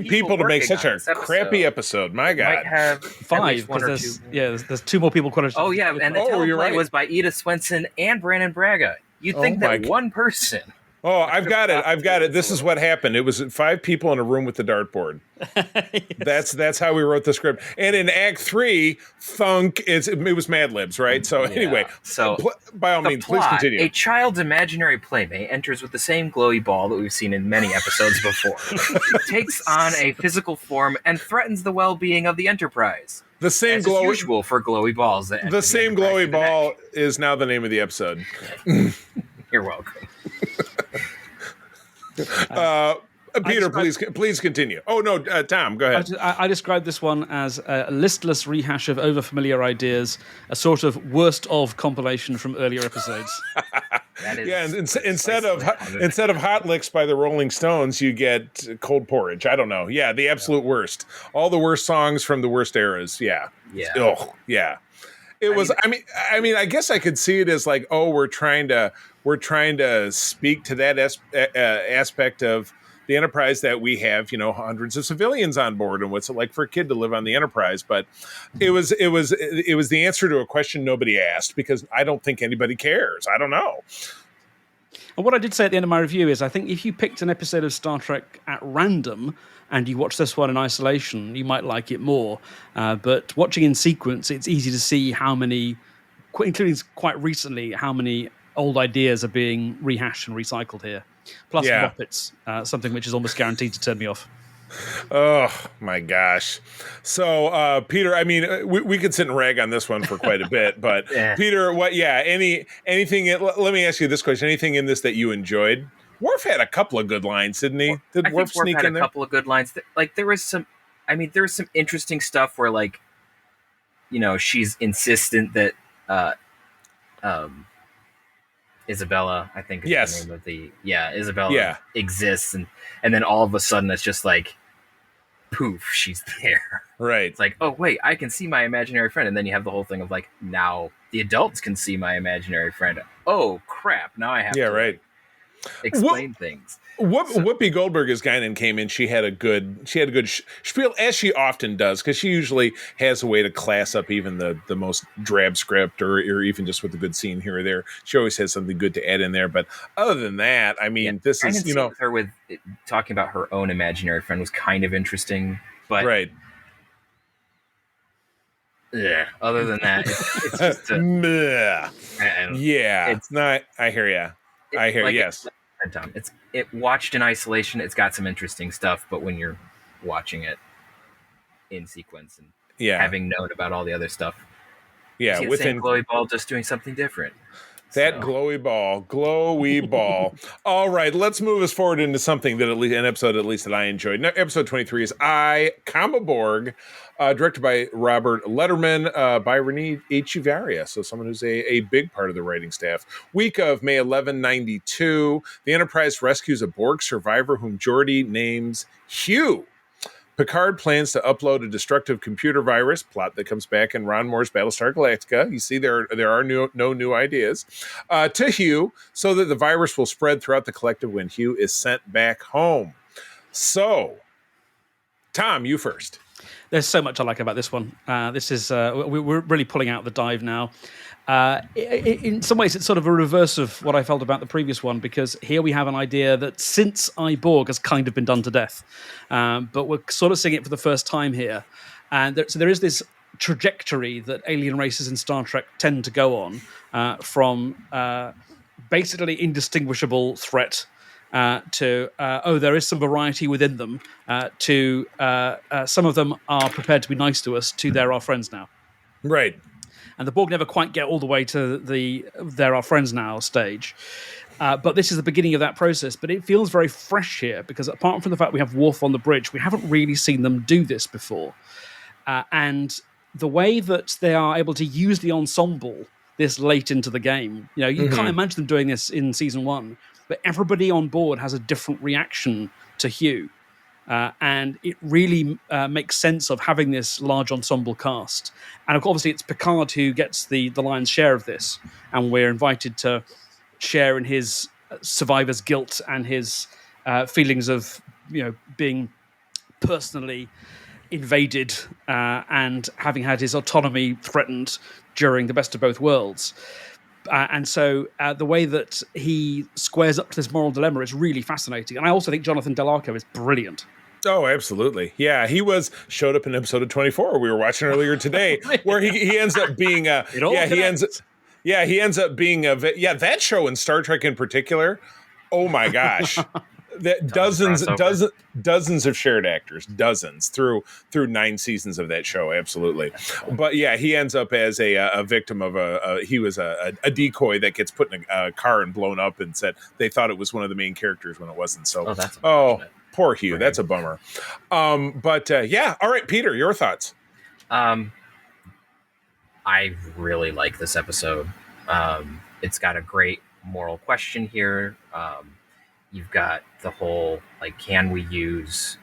people to make such a crappy episode. My God. Might have 5, because there's 2 more people credited. Oh, yeah, and the teleplay was by Edith Swenson and Brandon Braga. You'd think that one person... Oh, I've got it. This is what happened. It was 5 people in a room with the dartboard. Yes. That's how we wrote the script. And in Act 3, thunk, it was Mad Libs, right? So anyway, by all means, please continue. A child's imaginary playmate enters with the same glowy ball that we've seen in many episodes before. It takes on a physical form and threatens the well-being of the Enterprise. The same as is usual for glowy balls. The same glowy ball is now the name of the episode. You're welcome. Peter, please continue. Oh no, Tom, go ahead. I described this one as a listless rehash of overfamiliar ideas, a sort of worst of compilation from earlier episodes. Instead of Hot Licks by the Rolling Stones, you get Cold Porridge. I don't know. Yeah, the absolute worst. All the worst songs from the worst eras. Yeah. Yeah. Oh, yeah. I mean, I guess I could see it as like, oh, we're trying to speak to that aspect of the Enterprise that we have, hundreds of civilians on board, and what's it like for a kid to live on the Enterprise. But it was the answer to a question nobody asked, because I don't think anybody cares. I don't know. And what I did say at the end of my review is I think if you picked an episode of Star Trek at random and you watch this one in isolation, you might like it more. But watching in sequence, it's easy to see how many, including quite recently, how many old ideas are being rehashed and recycled here. Plus Muppets, something which is almost guaranteed to turn me off. Oh my gosh. So Peter, I mean, we could sit and rag on this one for quite a bit, but Peter, anything, let me ask you this question. Anything in this that you enjoyed? Worf had a couple of good lines, didn't he? Did Worf sneak in there? A couple of good lines. Like there was some interesting stuff where she's insistent that Isabella, I think is the name of Isabella exists, and then all of a sudden it's just like poof, she's there. Right. It's like, oh wait, I can see my imaginary friend, and then you have the whole thing of like, now the adults can see my imaginary friend. Oh crap, now I have to explain things. Whoopi Goldberg as Guinan came in. She had a good spiel, as she often does, because she usually has a way to class up even the most drab script, or even just with a good scene here or there. She always has something good to add in there. But other than that, I mean, this is with her with talking about her own imaginary friend was kind of interesting, but right. Yeah. Other than that, it's just it's not. I hear you. Yes. Tom, it watched in isolation. It's got some interesting stuff, but when you're watching it in sequence and having known about all the other stuff, Yeah, See the same within glowy ball, just doing something different. that So, glowy ball. All right, let's move us forward into something that an episode at least that I enjoyed. Now, episode 23 is I, Borg, directed by Robert Letterman, by Renee Echevarria, so someone who's a big part of the writing staff. Week of May 1192, the Enterprise rescues a Borg survivor whom Geordi names Hugh. Picard plans to upload a destructive computer virus, plot that comes back in Ron Moore's Battlestar Galactica. You see, there are no new ideas, to Hugh, so that the virus will spread throughout the collective when Hugh is sent back home. So, Tom, you first. There's so much I like about this one. This is we're really pulling out the dive now. In some ways, it's sort of a reverse of what I felt about the previous one, because here we have an idea that since Borg has kind of been done to death, but we're sort of seeing it for the first time here. And so there is this trajectory that alien races in Star Trek tend to go on, from basically indistinguishable threat to there is some variety within them, to some of them are prepared to be nice to us, to they're our friends now. Right. And the Borg never quite get all the way to the they're our friends now stage. But this is the beginning of that process. But it feels very fresh here, because apart from the fact we have Worf on the bridge, we haven't really seen them do this before. And the way that they are able to use the ensemble this late into the game, you can't imagine them doing this in season 1. But everybody on board has a different reaction to Hugh. And it really makes sense of having this large ensemble cast. And obviously it's Picard who gets the lion's share of this. And we're invited to share in his survivor's guilt and his feelings of being personally invaded and having had his autonomy threatened during the Best of Both Worlds. And so the way that he squares up to this moral dilemma is really fascinating. And I also think Jonathan Del Arco is brilliant. Oh, absolutely. Yeah, he showed up in episode of 24 we were watching earlier today, where he ends up being he ends up being that show in Star Trek in particular. Oh my gosh. That dozens of shared actors, through 9 seasons of that show, absolutely. But yeah, he ends up as a victim of he was a decoy that gets put in a car and blown up, and said they thought it was one of the main characters when it wasn't. So poor Hugh, that's a bummer. But all right, Peter, your thoughts? I really like this episode. It's got a great moral question here. You've got the whole, can we use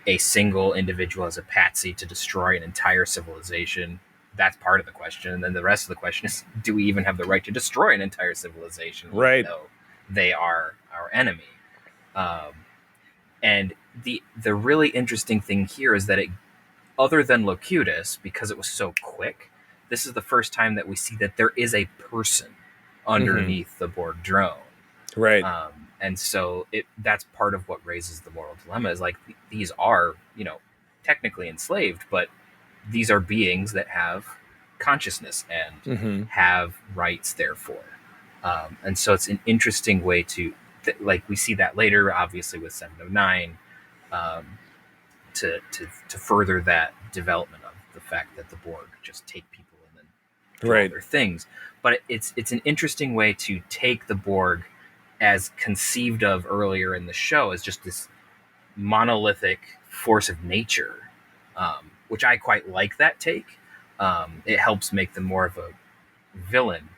a single individual as a patsy to destroy an entire civilization? That's part of the question. And then the rest of the question is, do we even have the right to destroy an entire civilization? Right. Even though they are our enemy. And the really interesting thing here is that other than Locutus, because it was so quick, this is the first time that we see that there is a person underneath the Borg drone. Right. And so that's part of what raises the moral dilemma, is these are, technically enslaved, but these are beings that have consciousness and have rights, therefore. And so it's an interesting way to, we see that later, obviously, with 709, to further that development of the fact that the Borg just take people and then do all their things. But it's an interesting way to take the Borg, as conceived of earlier in the show, as just this monolithic force of nature, which I quite like that take. It helps make them more of a villain,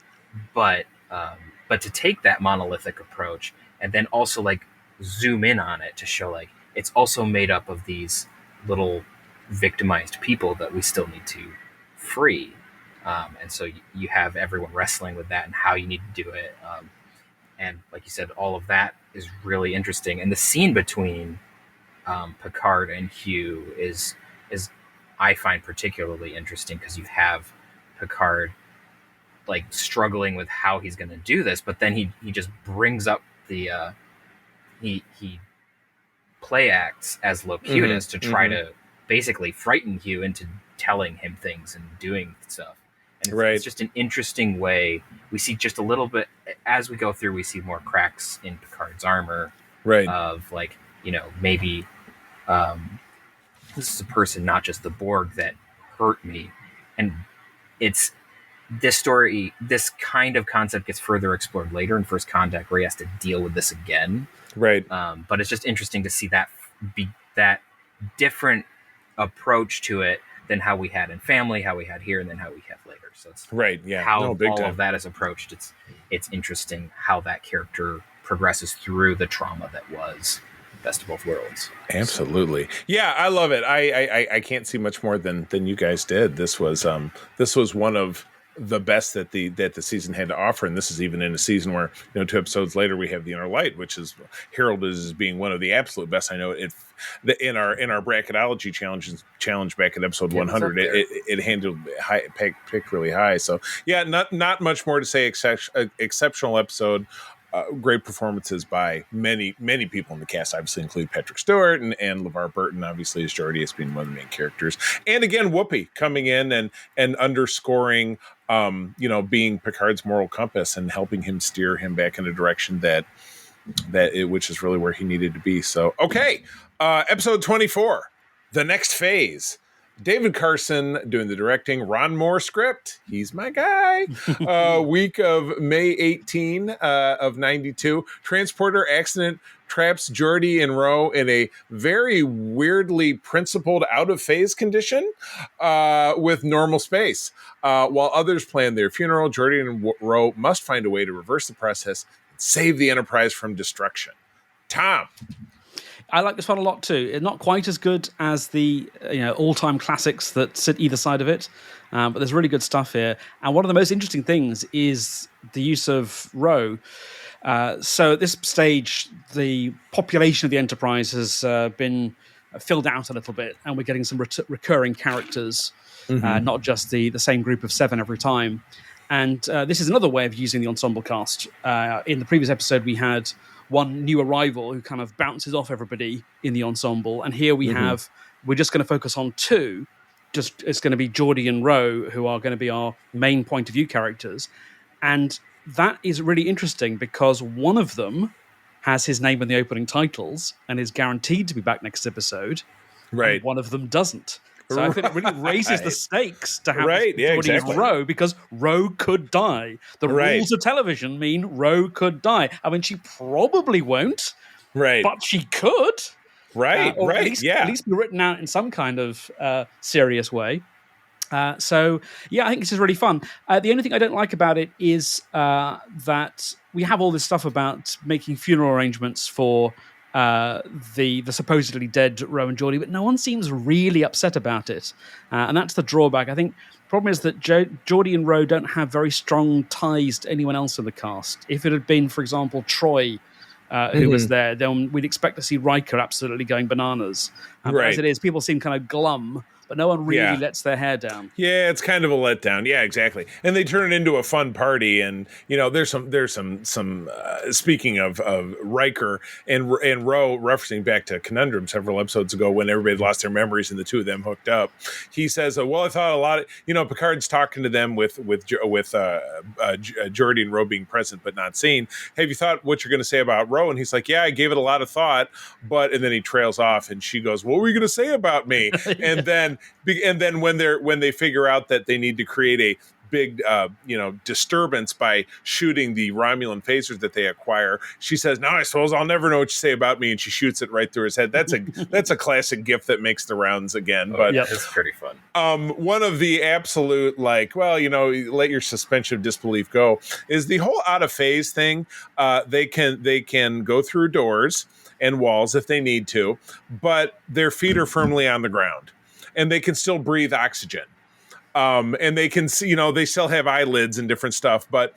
but to take that monolithic approach and then also zoom in on it to show it's also made up of these little victimized people that we still need to free. And so you have everyone wrestling with that and how you need to do it. And like you said, all of that is really interesting. And the scene between Picard and Hugh is I find particularly interesting, because you have Picard struggling with how he's going to do this, but then he just brings up the he play acts as Locutus to try to basically frighten Hugh into telling him things and doing stuff. And it's just an interesting way. We see just a little bit as we go through. We see more cracks in Picard's armor, of maybe this is a person, not just the Borg, that hurt me. And this kind of concept gets further explored later in First Contact, where he has to deal with this again. Right. But it's just interesting to see that different approach to it than how we had in Family, how we had here, and then how we have later. So it's Right. Yeah. how big all time. of that is approached. It's interesting how that character progresses through the trauma that was Best of Both Worlds. Absolutely. Yeah, I love it. I can't see much more than you guys did. This was one of the best that the season had to offer, and this is even in a season where 2 episodes later we have The Inner Light, which is heralded as being one of the absolute best. I know in our bracketology challenge back at episode 100, it handled picked really high. So yeah, not much more to say. Exceptional episode. Great performances by many people in the cast. Obviously include Patrick Stewart and LeVar Burton, obviously, as Geordi, as being one of the main characters. And again, Whoopi coming in and underscoring, being Picard's moral compass and helping him steer him back in a direction which is really where he needed to be. So, okay. Episode 24, The Next Phase. David Carson doing the directing, Ron Moore script. He's my guy. Week of May 18 of 92. Transporter accident traps Geordi and Ro in a very weirdly principled out-of-phase condition with normal space. While others plan their funeral, Geordi and Ro must find a way to reverse the process and save the Enterprise from destruction. Tom. I like this one a lot too. It's not quite as good as the all-time classics that sit either side of it, but there's really good stuff here. And one of the most interesting things is the use of Ro. So at this stage, the population of the Enterprise has been filled out a little bit, and we're getting some recurring characters, not just the same group of 7 every time. And this is another way of using the ensemble cast. In the previous episode, we had one new arrival who kind of bounces off everybody in the ensemble. And here we're just going to focus on 2. It's going to be Geordi and Ro, who are going to be our main point of view characters. And that is really interesting because one of them has his name in the opening titles and is guaranteed to be back next episode. Right. And one of them doesn't. So I think it really raises the stakes to have Geordi and Ro, because Ro could die. The rules of television mean Ro could die. I mean, she probably won't, but she could. Right. At least be written out in some kind of serious way. So, yeah, I think this is really fun. The only thing I don't like about it is that we have all this stuff about making funeral arrangements for the supposedly dead Ro and Geordi, but no one seems really upset about it. And that's the drawback. I think the problem is that Geordi and Ro don't have very strong ties to anyone else in the cast. If it had been, for example, Troy, who was there, then we'd expect to see Riker absolutely going bananas. But as it is, people seem kind of glum, but no one really lets their hair down. Yeah, it's kind of a letdown. Yeah, exactly. And they turn it into a fun party. And there's some. Speaking of Riker and Ro, referencing back to Conundrum several episodes ago when everybody lost their memories and the two of them hooked up. He says, "Well, I thought a lot of Picard's talking to them with Geordi and Ro being present but not seen. Have you thought what you're going to say about Ro?" And he's like, "Yeah, I gave it a lot of thought, but..." And then he trails off, and she goes, "What were you going to say about me?" And then when they figure out that they need to create a big disturbance by shooting the Romulan phasers that they acquire, she says, "Now I suppose I'll never know what you say about me," and she shoots it right through his head. That's a classic gif that makes the rounds again. But it's pretty fun. One of the absolute let your suspension of disbelief go is the whole out of phase thing. They can go through doors and walls if they need to, but their feet are firmly on the ground. And they can still breathe oxygen. And they can see, they still have eyelids and different stuff. But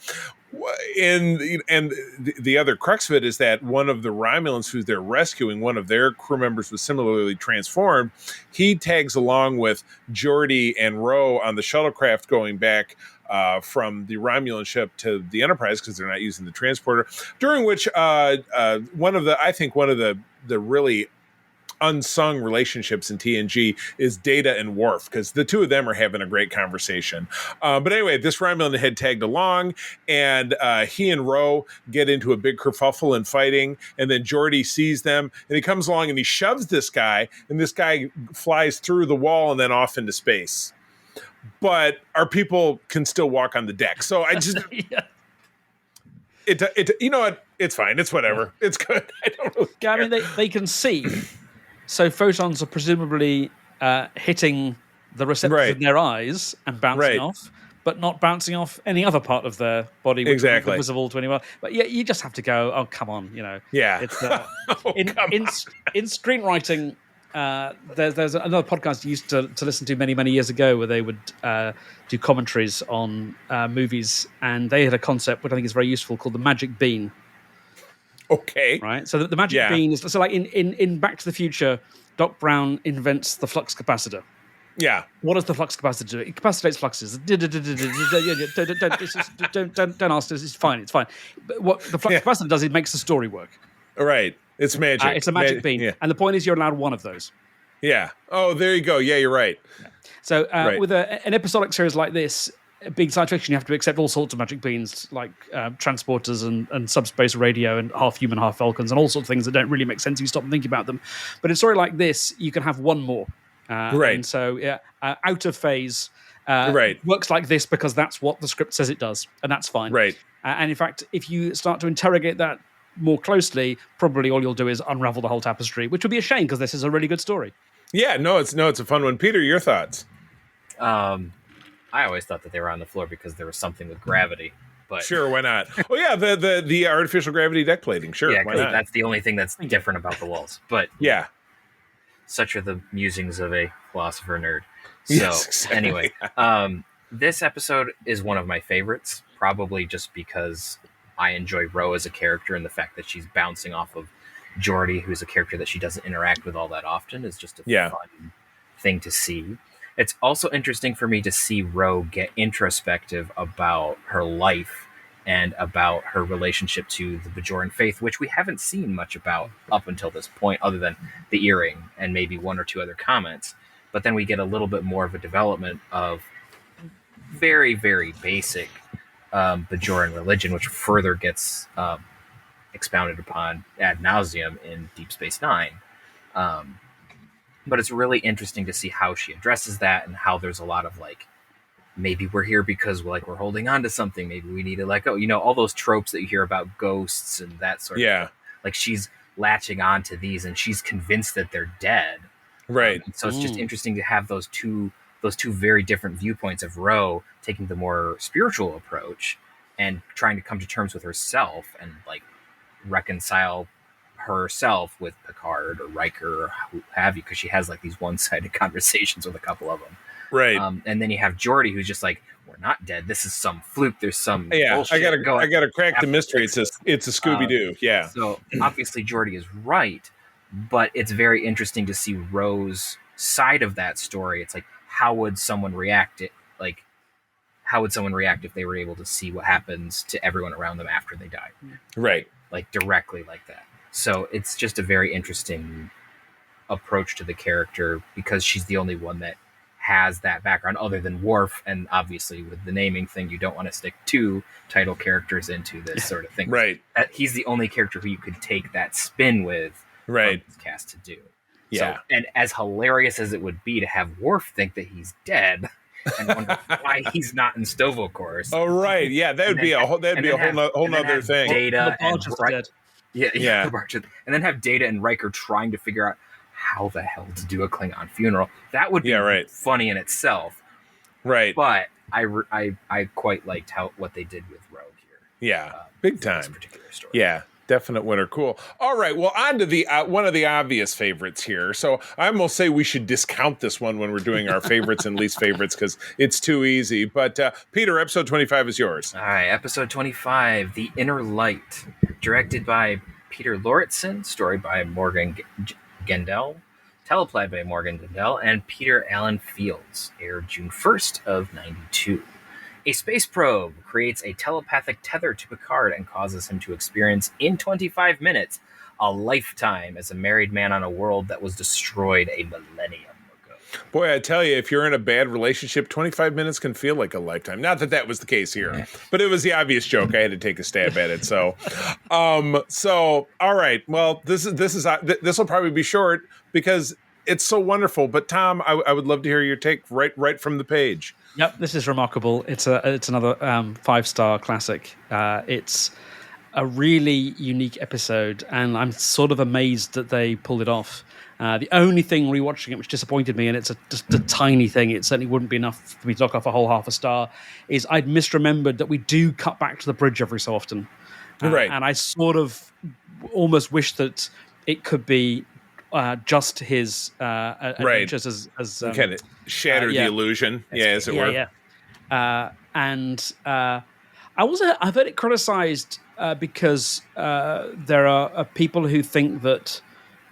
the other crux of it is that one of the Romulans who they're rescuing, one of their crew members was similarly transformed. He tags along with Geordi and Ro on the shuttlecraft going back from the Romulan ship to the Enterprise because they're not using the transporter. During which one of the really unsung relationships in TNG is Data and Worf, because the two of them are having a great conversation. But anyway, this Romulan had tagged along, and he and Ro get into a big kerfuffle and fighting, and then Geordi sees them, and he comes along and he shoves this guy, and this guy flies through the wall and then off into space. but our people can still walk on the deck. So I just, Yeah. it you know what? It's fine. It's whatever. It's good. I don't really Yeah, I care. mean, they can see, so photons are presumably hitting the receptors Right. in their eyes and bouncing Right. off, but not bouncing off any other part of their body, which Exactly. would be visible to anyone. But yeah, you just have to go, oh, come on, you know. Yeah. It's Oh, in come in screenwriting. There's another podcast I used to listen to many years ago where they would do commentaries on movies, and they had a concept which I think is very useful called the magic bean. Okay. Right, so the magic Yeah. bean is so like in Back to the Future, Doc Brown invents the flux capacitor. Yeah. What does the flux capacitor do? It capacitates fluxes. Don't ask us. It's fine. But what the flux capacitor does, it makes the story work. Right. It's magic. It's a magic bean, Yeah. and the point is you're allowed one of those. Yeah. Oh, there you go. Yeah, you're right. So Right. with an episodic series like this, being science fiction, you have to accept all sorts of magic beans, like transporters and subspace radio and half human, half Falcons, and all sorts of things that don't really make sense if you stop and think about them. But in a story like this, you can have one more. Right. And so out of phase Right. works like this because that's what the script says it does, and that's fine. Right. And in fact, if you start to interrogate that more closely, probably all you'll do is unravel the whole tapestry, which would be a shame because this is a really good story. Yeah. No, it's a fun one. Peter, your thoughts? I always thought that they were on the floor because there was something with gravity. But Sure, why not? Oh yeah, the artificial gravity deck plating. Sure, yeah, why 'cause not? that's the only thing that's different about the walls. But Yeah. such are the musings of a philosopher nerd. So Yes, exactly. anyway, this episode is one of my favorites, probably just because I enjoy Ro as a character, and the fact that she's bouncing off of Geordi, who's a character that she doesn't interact with all that often, is just a fun thing to see. It's also interesting for me to see Ro get introspective about her life and about her relationship to the Bajoran faith, which we haven't seen much about up until this point, other than the earring and maybe one or two other comments. But then we get a little bit more of a development of very, very basic Bajoran religion, which further gets expounded upon ad nauseum in Deep Space Nine. But it's really interesting to see how she addresses that, and how there's a lot of like, maybe we're here because we're holding on to something. Maybe we need to let go. You know, all those tropes that you hear about ghosts and that sort of thing. Like she's latching on to these and she's convinced that they're dead. Right. So it's just interesting to have those two very different viewpoints of Ro taking the more spiritual approach and trying to come to terms with herself and like reconcile herself with Picard or Riker or who have you, because she has like these one-sided conversations with a couple of them. Right. And then you have Geordi, who's just like, we're not dead. This is some fluke. There's some bullshit I going. gotta crack the mystery. It's a Scooby-Doo. Yeah. So obviously Geordi is right, but it's very interesting to see Ro's side of that story. It's like, how would someone react if they were able to see what happens to everyone around them after they die? Right. Like directly like that. So it's just a very interesting approach to the character, because she's the only one that has that background other than Worf. And obviously with the naming thing, you don't want to stick two title characters into this sort of thing. Right. He's the only character who you could take that spin with. Right. This cast to do. Yeah. So, and as hilarious as it would be to have Worf think that he's dead and wonder why he's not in Stovall-Course. Oh, right. Yeah, that would be a whole nother thing. Data The barge is dead. Yeah. And then have Data and Riker trying to figure out how the hell to do a Klingon funeral. That would be funny in itself. Right. But I quite liked what they did with Rogue here. Yeah. Big time. This particular story. Yeah. Definite winner. Cool. All right. Well, on to the one of the obvious favorites here. So I almost say we should discount this one when we're doing our favorites and least favorites because it's too easy. But Peter, episode 25 is yours. All right. Episode 25, The Inner Light, directed by Peter Lorenzson, story by Morgan Gendel, teleplayed by Morgan Gendel, and Peter Allen Fields. Aired June 1st of 92. A space probe creates a telepathic tether to Picard and causes him to experience, in 25 minutes, a lifetime as a married man on a world that was destroyed a millennium ago. Boy, I tell you, if you're in a bad relationship, 25 minutes can feel like a lifetime. Not that that was the case here, but it was the obvious joke. I had to take a stab at it. So, all right. Well, this will probably be short because it's so wonderful. But Tom, I would love to hear your take right from the page. Yep, this is remarkable. It's another 5-star classic. It's a really unique episode, and I'm sort of amazed that they pulled it off. The only thing rewatching it which disappointed me, and it's just a tiny thing, it certainly wouldn't be enough for me to knock off a whole half a star, is I'd misremembered that we do cut back to the bridge every so often. Right. And I sort of almost wish that it could be just his adventures as kind of shatter the illusion. As it were. I've heard it criticized because there are people who think that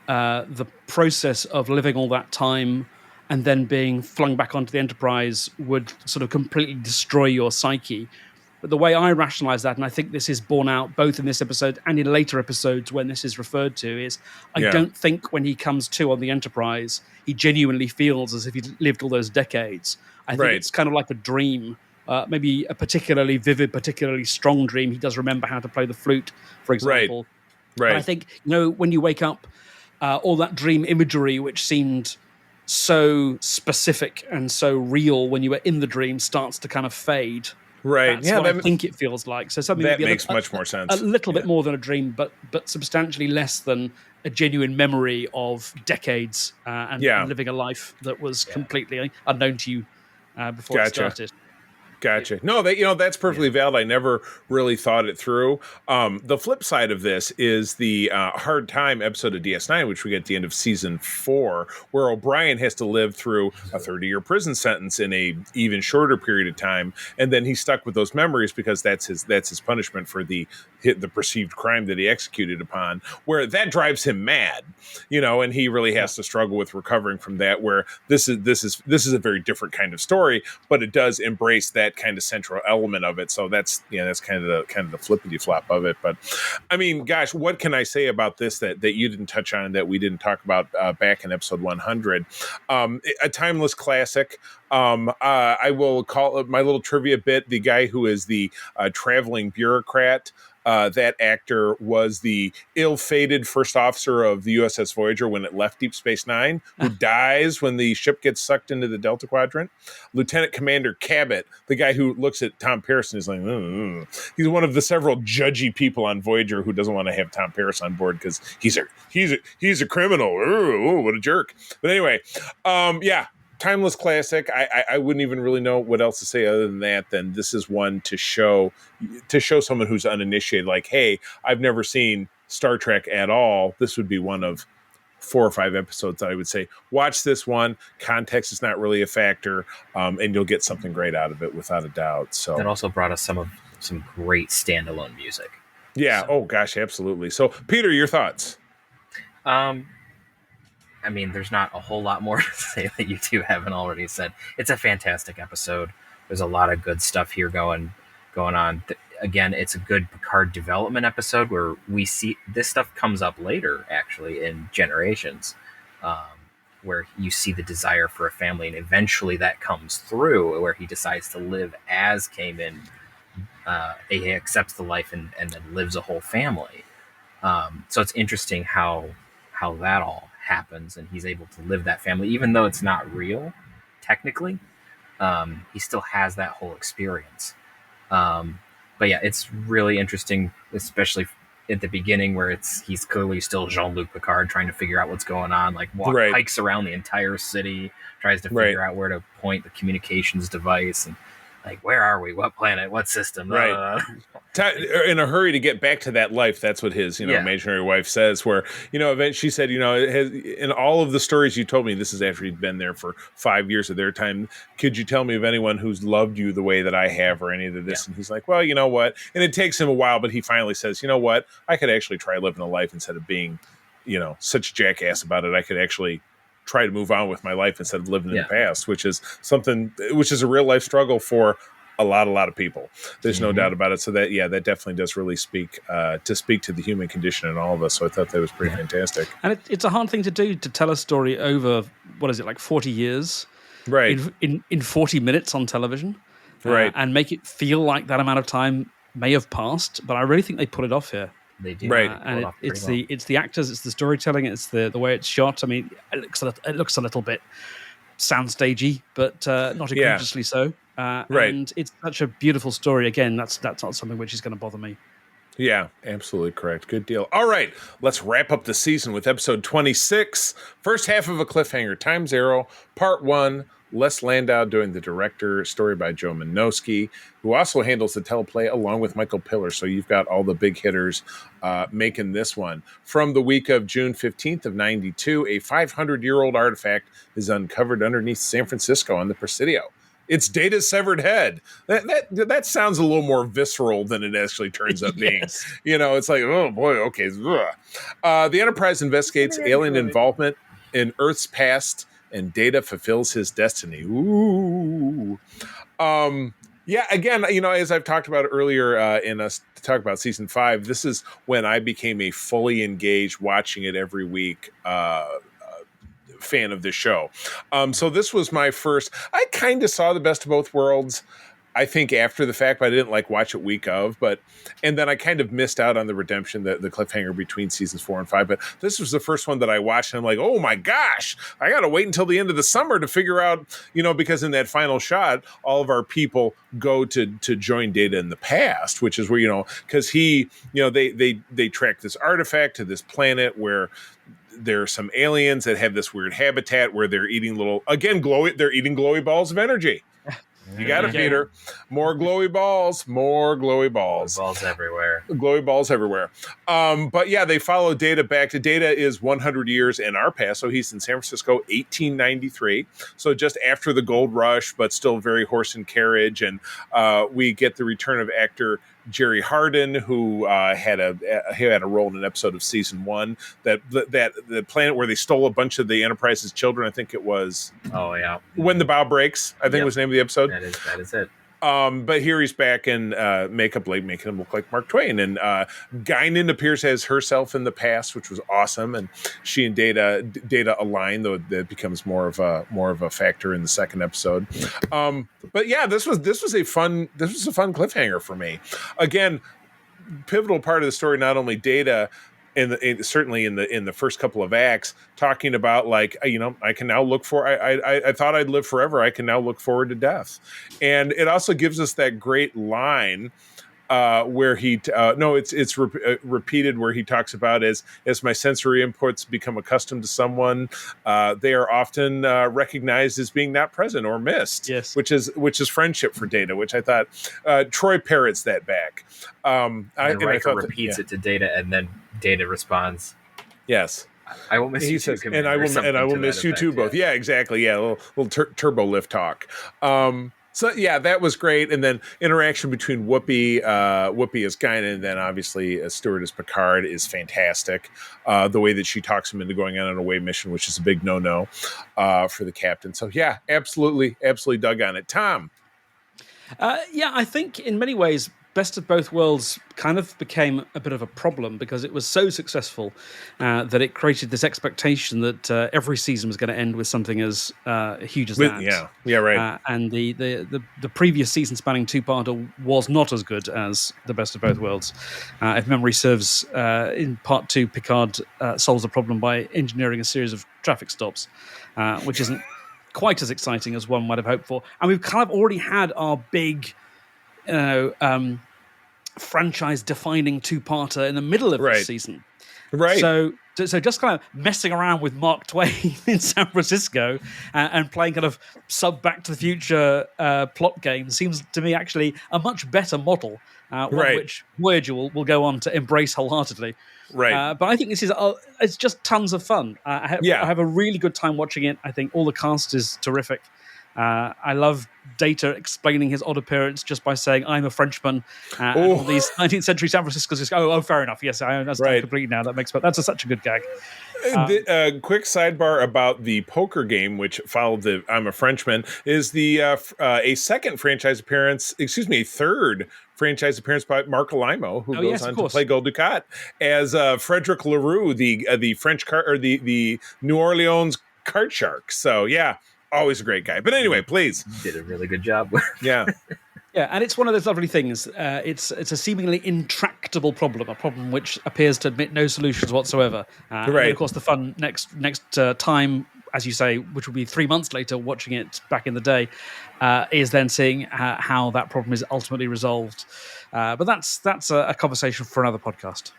the process of living all that time and then being flung back onto the Enterprise would sort of completely destroy your psyche. But the way I rationalize that, and I think this is borne out both in this episode and in later episodes when this is referred to, is I don't think when he comes to on the Enterprise, he genuinely feels as if he lived all those decades. I think it's kind of like a dream, maybe a particularly vivid, particularly strong dream. He does remember how to play the flute, for example. Right. And I think, when you wake up, all that dream imagery, which seemed so specific and so real when you were in the dream, starts to kind of fade. Right. That's what I think it feels like. So something that makes much more sense. A little bit more than a dream, but substantially less than a genuine memory of decades and living a life that was completely unknown to you before it started. Gotcha. No, that's perfectly valid. I never really thought it through. The flip side of this is the Hard Time episode of DS9, which we get at the end of season 4, where O'Brien has to live through a 30-year prison sentence in a even shorter period of time, and then he's stuck with those memories because that's his punishment for the perceived crime that he executed upon. Where that drives him mad, and he really has to struggle with recovering from that. Where this is a very different kind of story, but it does embrace that kind of central element of it. So that's kind of the flippity flop of it. But I mean, gosh, what can I say about this that you didn't touch on, that we didn't talk about back in episode 100? A timeless classic. I will call it my little trivia bit. The guy who is the traveling bureaucrat. That actor was the ill-fated first officer of the USS Voyager when it left Deep Space Nine, who dies when the ship gets sucked into the Delta Quadrant. Lieutenant Commander Cabot, the guy who looks at Tom Paris and is like, he's one of the several judgy people on Voyager who doesn't want to have Tom Paris on board because he's a criminal. Ooh, what a jerk. But anyway, timeless classic. I wouldn't even really know what else to say other than that. Then this is one to show someone who's uninitiated, like, hey, I've never seen Star Trek at all. This would be one of 4 or 5 episodes that I would say, watch this one. Context is not really a factor, and you'll get something great out of it without a doubt. So that also brought us some great standalone music. Yeah. Oh gosh, absolutely. So Peter, your thoughts? I mean, there's not a whole lot more to say that you two haven't already said. It's a fantastic episode. There's a lot of good stuff here going on. Again, it's a good Picard development episode where we see this stuff comes up later, actually, in Generations, where you see the desire for a family, and eventually that comes through, where he decides to live as Kamen. He accepts the life and then lives a whole family. So it's interesting how that all happens, and he's able to live that family even though it's not real technically. He still has that whole experience, but yeah, it's really interesting, especially at the beginning where he's clearly still Jean-Luc Picard trying to figure out what's going on, like hikes around the entire city, tries to figure out where to point the communications device, and like, where are we? What planet? What system? Right. In a hurry to get back to that life. That's what his, imaginary wife says, where, eventually she said, in all of the stories you told me, this is after he'd been there for 5 years of their time. Could you tell me of anyone who's loved you the way that I have, or any of this? And he's like, well, you know what? And it takes him a while, but he finally says, you know what? I could actually try living a life instead of being, such a jackass about it. I could actually try to move on with my life instead of living in the past, which is a real life struggle for a lot of people. There's no doubt about it. So that definitely does really speak to the human condition in all of us. So I thought that was pretty fantastic. And it's a hard thing to do, to tell a story over, what is it, like 40 years? Right. In 40 minutes on television. Right. And make it feel like that amount of time may have passed. But I really think they pull it off here. They do. Right. and it's the actors, it's the storytelling, it's the way it's shot. I mean, it looks a little bit soundstagey, but not egregiously so. Right. And it's such a beautiful story. Again, that's not something which is going to bother me. Yeah, absolutely correct. Good deal. All right, let's wrap up the season with episode 26, first half of a cliffhanger, Time Zero, part 1. Les Landau doing the director, story by Joe Minosky, who also handles the teleplay along with Michael Piller. So you've got all the big hitters making this one. From the week of June 15th of 92, a 500-year-old artifact is uncovered underneath San Francisco on the Presidio. It's Data's severed head. That sounds a little more visceral than it actually turns out being. You know, it's like, oh boy, okay. The Enterprise investigates alien involvement in Earth's past, and Data fulfills his destiny. Ooh. Yeah, again, you know, as I've talked about earlier in us to talk about season 5, this is when I became a fully engaged, watching it every week fan of this show. So this was my first. I kind of saw the Best of Both Worlds, I think, after the fact, but I didn't watch it week of. And then I kind of missed out on the redemption, the cliffhanger between seasons 4 and 5. But this was the first one that I watched, and I'm like, oh my gosh, I got to wait until the end of the summer to figure out, you know, because in that final shot, all of our people go to join Data in the past, which is where, you know, because he, you know, they track this artifact to this planet where there are some aliens that have this weird habitat where they're eating they're eating glowy balls of energy. You got it, Peter. More glowy balls. Glowy balls everywhere. Glowy balls everywhere. But yeah, they follow Data back to Data is 100 years in our past. So he's in San Francisco, 1893. So just after the gold rush, but still very horse and carriage. And we get the return of actor Jerry Hardin, who had a role in an episode of season 1, that the planet where they stole a bunch of the Enterprise's children. I think it was. Oh yeah. When the Bow Breaks, I think was the name of the episode. That is it. But here he's back in makeup, making him look like Mark Twain. And Guinan appears as herself in the past, which was awesome. And she and Data align, though that becomes more of a factor in the second episode. But yeah, this was a fun cliffhanger for me. Again, pivotal part of the story, not only Data. Certainly in the first couple of acts, talking about I can now look for. I thought I'd live forever. I can now look forward to death, and it also gives us that great line where he it's repeated where he talks about as my sensory inputs become accustomed to someone, they are often recognized as being not present or missed. Yes, which is friendship for Data, which I thought Troy parrots that back. Riker repeats it to Data, and then Data responds, "Yes, I will miss you too, and I will miss you too, both." Yeah, exactly. Yeah, a little turbo lift talk. So yeah, that was great. And then interaction between Whoopi as Guinan, and then obviously Stewart as Picard is fantastic. The way that she talks him into going on an away mission, which is a big no-no for the captain. So yeah, absolutely dug on it. Tom. Yeah, I think in many ways, Best of Both Worlds kind of became a bit of a problem because it was so successful that it created this expectation that every season was going to end with something as huge as that. Yeah, right. And the previous season spanning two-parter was not as good as the Best of Both Worlds. If memory serves, in part 2, Picard solves the problem by engineering a series of traffic stops, which isn't quite as exciting as one might have hoped for. And we've kind of already had our big franchise-defining two-parter in the middle of this season. Right. So just kind of messing around with Mark Twain in San Francisco and playing kind of Back to the Future plot game seems to me actually a much better model, one which Voyager will go on to embrace wholeheartedly. Right. But I think this is it's just tons of fun. I have a really good time watching it. I think all the cast is terrific. I love Data explaining his odd appearance just by saying, "I'm a Frenchman." And all these 19th century San Franciscans just go, "Oh, fair enough. Yes, I understand completely now. That's such a good gag." Quick sidebar about the poker game, which followed the "I'm a Frenchman," is a second franchise appearance. Excuse me, a third franchise appearance by Mark Alimo, who goes on to play Gul Dukat as Frederick Leroux, the French the New Orleans card shark. So yeah. Always a great guy. But anyway, please. Did a really good job. Yeah. Yeah, and it's one of those lovely things. It's a seemingly intractable problem, a problem which appears to admit no solutions whatsoever. And then, Right. of course, the fun next time, as you say, which will be 3 months later, watching it back in the day, is then seeing how that problem is ultimately resolved. But that's a conversation for another podcast.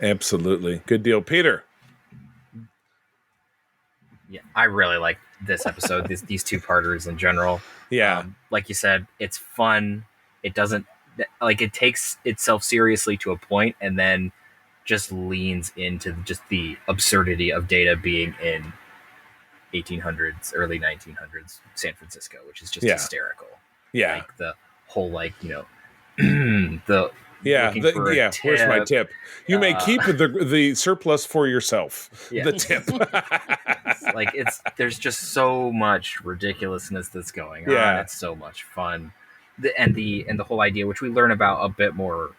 Absolutely. Good deal. Peter. Yeah, I really like this episode. These two-parters in general. Yeah. Like you said, it's fun. It doesn't it takes itself seriously to a point, and then just leans into just the absurdity of Data being in 1800s, early 1900s San Francisco, which is just hysterical. Yeah. Like the whole the Where's my tip? You may keep the surplus for yourself. Yeah. The tip. There's just so much ridiculousness that's going on. Yeah. It's so much fun. The whole idea, which we learn about a bit more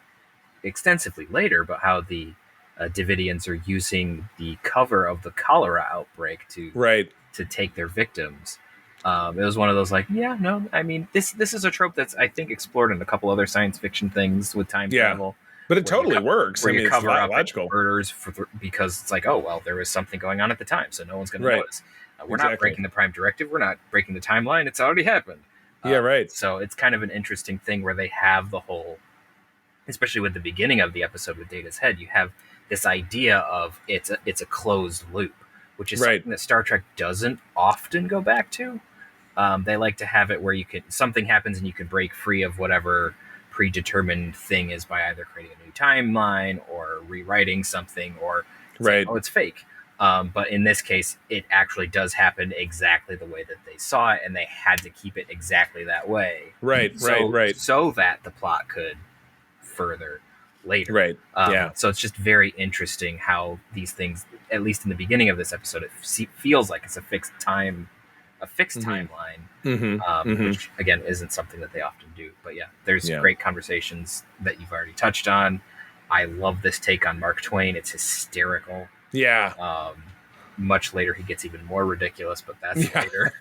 extensively later, but how the Davidians are using the cover of the cholera outbreak to take their victims. It was one of those this is a trope that's, I think, explored in a couple other science fiction things with time travel. But it totally works. Where you it's cover up logical murders because it's like, oh, well, there was something going on at the time, so no one's going to notice. We're not breaking the Prime Directive. We're not breaking the timeline. It's already happened. So it's kind of an interesting thing where they have the whole, especially with the beginning of the episode with Data's head, you have this idea of it's a closed loop, which is something that Star Trek doesn't often go back to. They like to have it where something happens and you can break free of whatever predetermined thing is by either creating a new timeline or rewriting something or it's fake. But in this case, it actually does happen exactly the way that they saw it, and they had to keep it exactly that way. So that the plot could further later. So it's just very interesting how these things, at least in the beginning of this episode, it feels like it's a fixed timeline, which again isn't something that they often do. But there's great conversations that you've already touched on. I love this take on Mark Twain. It's hysterical. Much later he gets even more ridiculous, but that's later.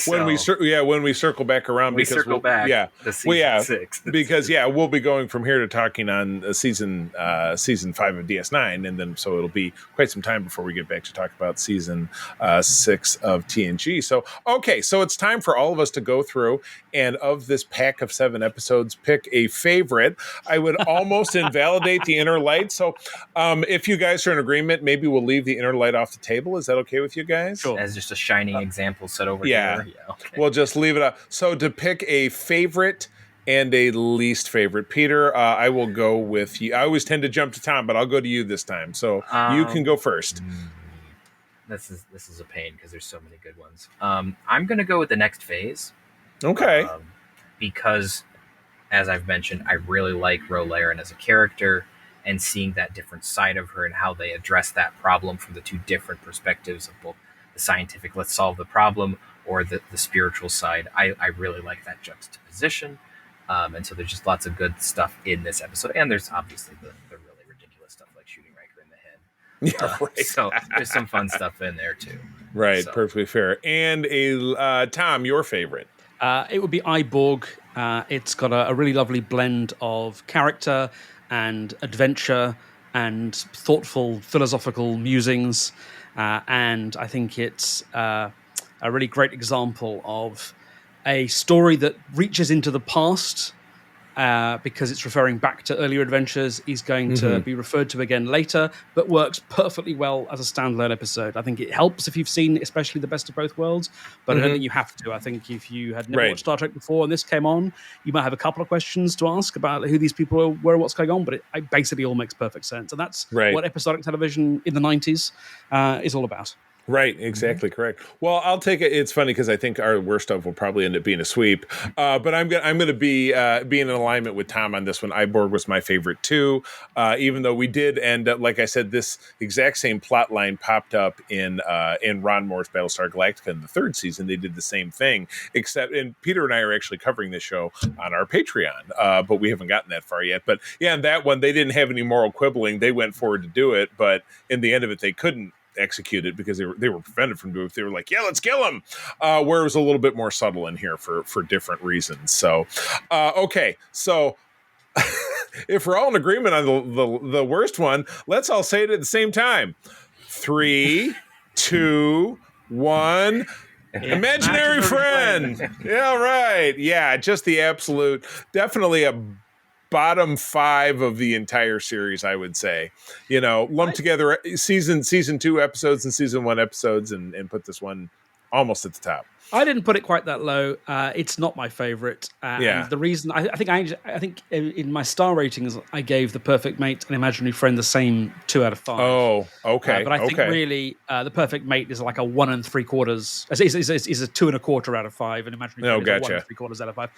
When we circle back around, to season 6, because we'll be going from here to talking on season 5 of DS9, and then so it'll be quite some time before we get back to talk about season 6 of TNG. So it's time for all of us to go through, and of this pack of 7 episodes, pick a favorite. I would almost invalidate the Inner Light. So if you guys are in agreement, maybe we'll leave the Inner Light off the table. Is that okay with you guys? Sure. As just a shining example set over here. We'll just leave it up. So to pick a favorite and a least favorite, Peter, I will go with you. I always tend to jump to Tom, but I'll go to you this time. So you can go first. This is a pain because there's so many good ones. I'm going to go with the next phase. Okay. Because, as I've mentioned, I really like Ro Laren as a character, and seeing that different side of her and how they address that problem from the two different perspectives of both the scientific, let's solve the problem, or the spiritual side. I really like that juxtaposition. And so there's just lots of good stuff in this episode. And there's obviously the really ridiculous stuff like shooting Riker in the head. So there's some fun stuff in there too. Right, so. Perfectly fair. And Tom, your favorite? It would be Iborg. It's got a really lovely blend of character and adventure and thoughtful philosophical musings, and I think it's a really great example of a story that reaches into the past because it's referring back to earlier adventures, is going to be referred to again later, but works perfectly well as a standalone episode. I think it helps if you've seen especially The Best of Both Worlds, but I don't think you have to. I think if you had never watched Star Trek before and this came on, you might have a couple of questions to ask about who these people were, what's going on, but it basically all makes perfect sense. And that's what episodic television in the 90s is all about. Right, exactly correct. Well, I'll take it. It's funny because I think our worst of will probably end up being a sweep, but I'm going to be in alignment with Tom on this one. Iborg was my favorite too, even though we did end up, like I said, this exact same plot line popped up in Ron Moore's Battlestar Galactica in the 3rd season. They did the same thing, and Peter and I are actually covering this show on our Patreon, but we haven't gotten that far yet. But in that one, they didn't have any moral quibbling. They went forward to do it, but in the end of it, they couldn't execute it because they were prevented from doing it. They were like, yeah, let's kill him. Where it was a little bit more subtle in here for different reasons. So, okay. So if we're all in agreement on the worst one, let's all say it at the same time. 3, 2, 1. Imaginary friend. Yeah, right. Yeah, just the absolute, definitely a bottom 5 of the entire series, I would say. Lump together season 2 episodes and season 1 episodes and put this one almost at the top. I didn't put it quite that low. It's not my favorite. And the reason I think in my star ratings I gave The Perfect Mate and Imaginary Friend the same 2 out of 5. Oh, okay. But I think really The Perfect Mate is like a 1 3/4. Is a 2 1/4 out of 5, and Imaginary Friend is a 1 3/4 out of 5.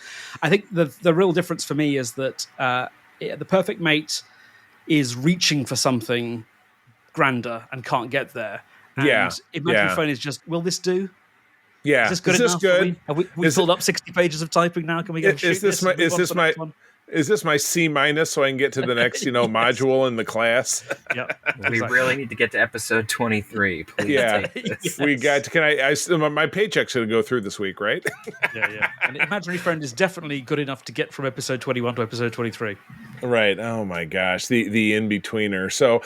I think the real difference for me is that The Perfect Mate is reaching for something grander and can't get there. And Imaginary Friend is just, will this do? Yeah, is this good enough? Have we filled up 60 pages of typing now? Can we get is this my C- so I can get to the next module in the class? Yep. We really need to get to episode 23. Please. Yeah, we got to. Can I? My paycheck's going to go through this week, right? Yeah. And Imaginary Friend is definitely good enough to get from episode 21 to episode 23. Right. Oh my gosh, the in-betweener. So,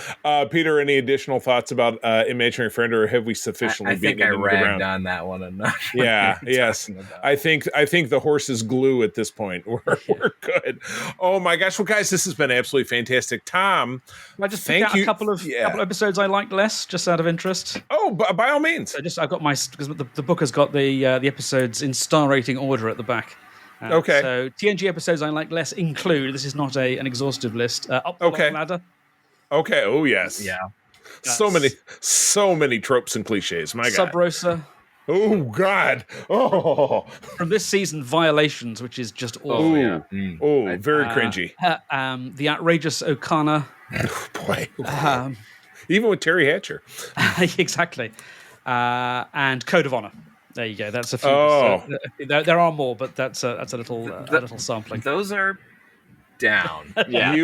Peter, any additional thoughts about Imaginary Friend, or have we sufficiently? I think I ragged on that one enough. Yeah. Yes. I think the horse is glue at this point. We're good. Oh my gosh. Well, guys, this has been absolutely fantastic. Tom, I just pick out a couple of episodes I liked less, just out of interest. Oh, by all means. I've got because the book has got the episodes in star rating order at the back. Okay. So TNG episodes I like less include. This is not an exhaustive list. Up the Long Ladder. Okay. Oh yes. Yeah. So many tropes and cliches. My God. Sub Rosa. Oh God! Oh, from this season, Violations, which is just awful. Oh, yeah. Very cringy. The Outrageous Okana. Oh, boy. Even with Terry Hatcher. Exactly. And Code of Honor. There you go. That's a few. Oh. There are more, but that's a little sampling. Those are down. Yeah. We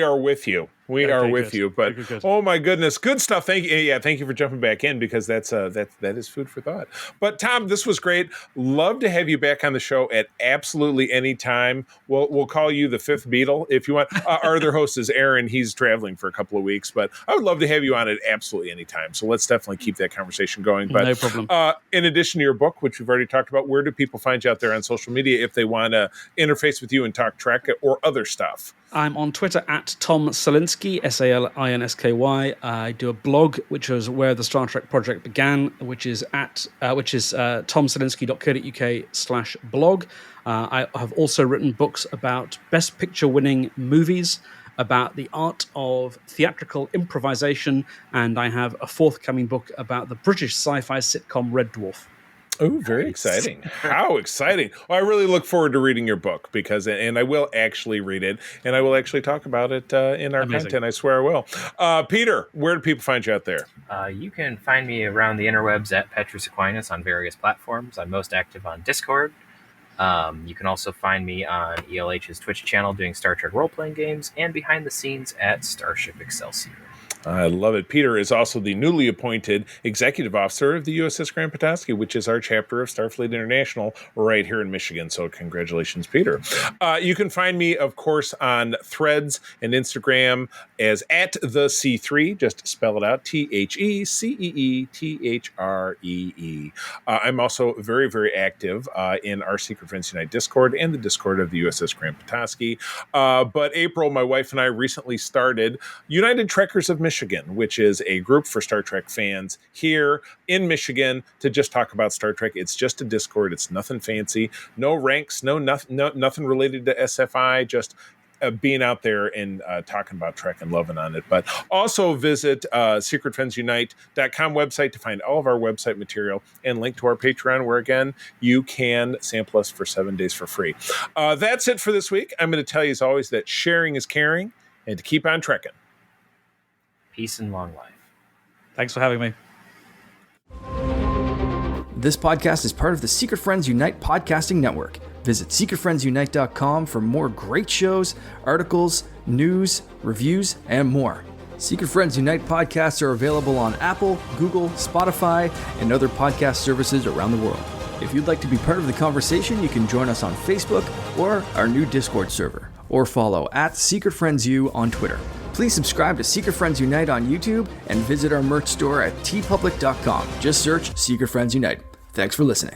are with you. We are with you, but oh my goodness, good stuff. Thank you. Yeah, thank you for jumping back in, because that is food for thought. But Tom, this was great. Love to have you back on the show at absolutely any time. We'll call you the fifth Beatle if you want. Our other host is Aaron. He's traveling for a couple of weeks, but I would love to have you on at absolutely any time. So let's definitely keep that conversation going. But no problem. In addition to your book, which we've already talked about, where do people find you out there on social media if they want to interface with you and talk Trek or other stuff? I'm on Twitter at Tom Salinsky, Salinsky. I do a blog, which is where the Star Trek project began, which is tomsalinsky.co.uk/blog. I have also written books about Best Picture winning movies, about the art of theatrical improvisation, and I have a forthcoming book about the British sci-fi sitcom Red Dwarf. Oh, very exciting. How exciting. Well, I really look forward to reading your book, and I will actually read it, and I will actually talk about it in our content. I swear I will. Peter, where do people find you out there? You can find me around the interwebs at Petrus Aquinas on various platforms. I'm most active on Discord. You can also find me on ELH's Twitch channel doing Star Trek role-playing games, and behind the scenes at Starship Excelsior. I love it. Peter is also the newly appointed executive officer of the USS Grand Petoskey, which is our chapter of Starfleet International right here in Michigan. So congratulations, Peter. You can find me, of course, on Threads and Instagram as at the C3. Just spell it out, TheCeeThree. I'm also very, very active in our Secret Friends Unite Discord and the Discord of the USS Grand Petoskey. But April, my wife and I recently started United Trekkers of Michigan, which is a group for Star Trek fans here in Michigan to just talk about Star Trek. It's just a Discord. It's nothing fancy. No ranks, nothing related to SFI, just being out there and talking about Trek and loving on it. But also visit secretfriendsunite.com website to find all of our website material and link to our Patreon, where, again, you can sample us for 7 days for free. That's it for this week. I'm going to tell you, as always, that sharing is caring, and to keep on trekking. Peace and long life. Thanks for having me. This podcast is part of the Secret Friends Unite podcasting network. Visit secretfriendsunite.com for more great shows, articles, news, reviews, and more. Secret Friends Unite podcasts are available on Apple, Google, Spotify, and other podcast services around the world. If you'd like to be part of the conversation, you can join us on Facebook or our new Discord server, or follow @SecretFriendsU on Twitter. Please subscribe to Secret Friends Unite on YouTube and visit our merch store at tpublic.com. Just search Secret Friends Unite. Thanks for listening.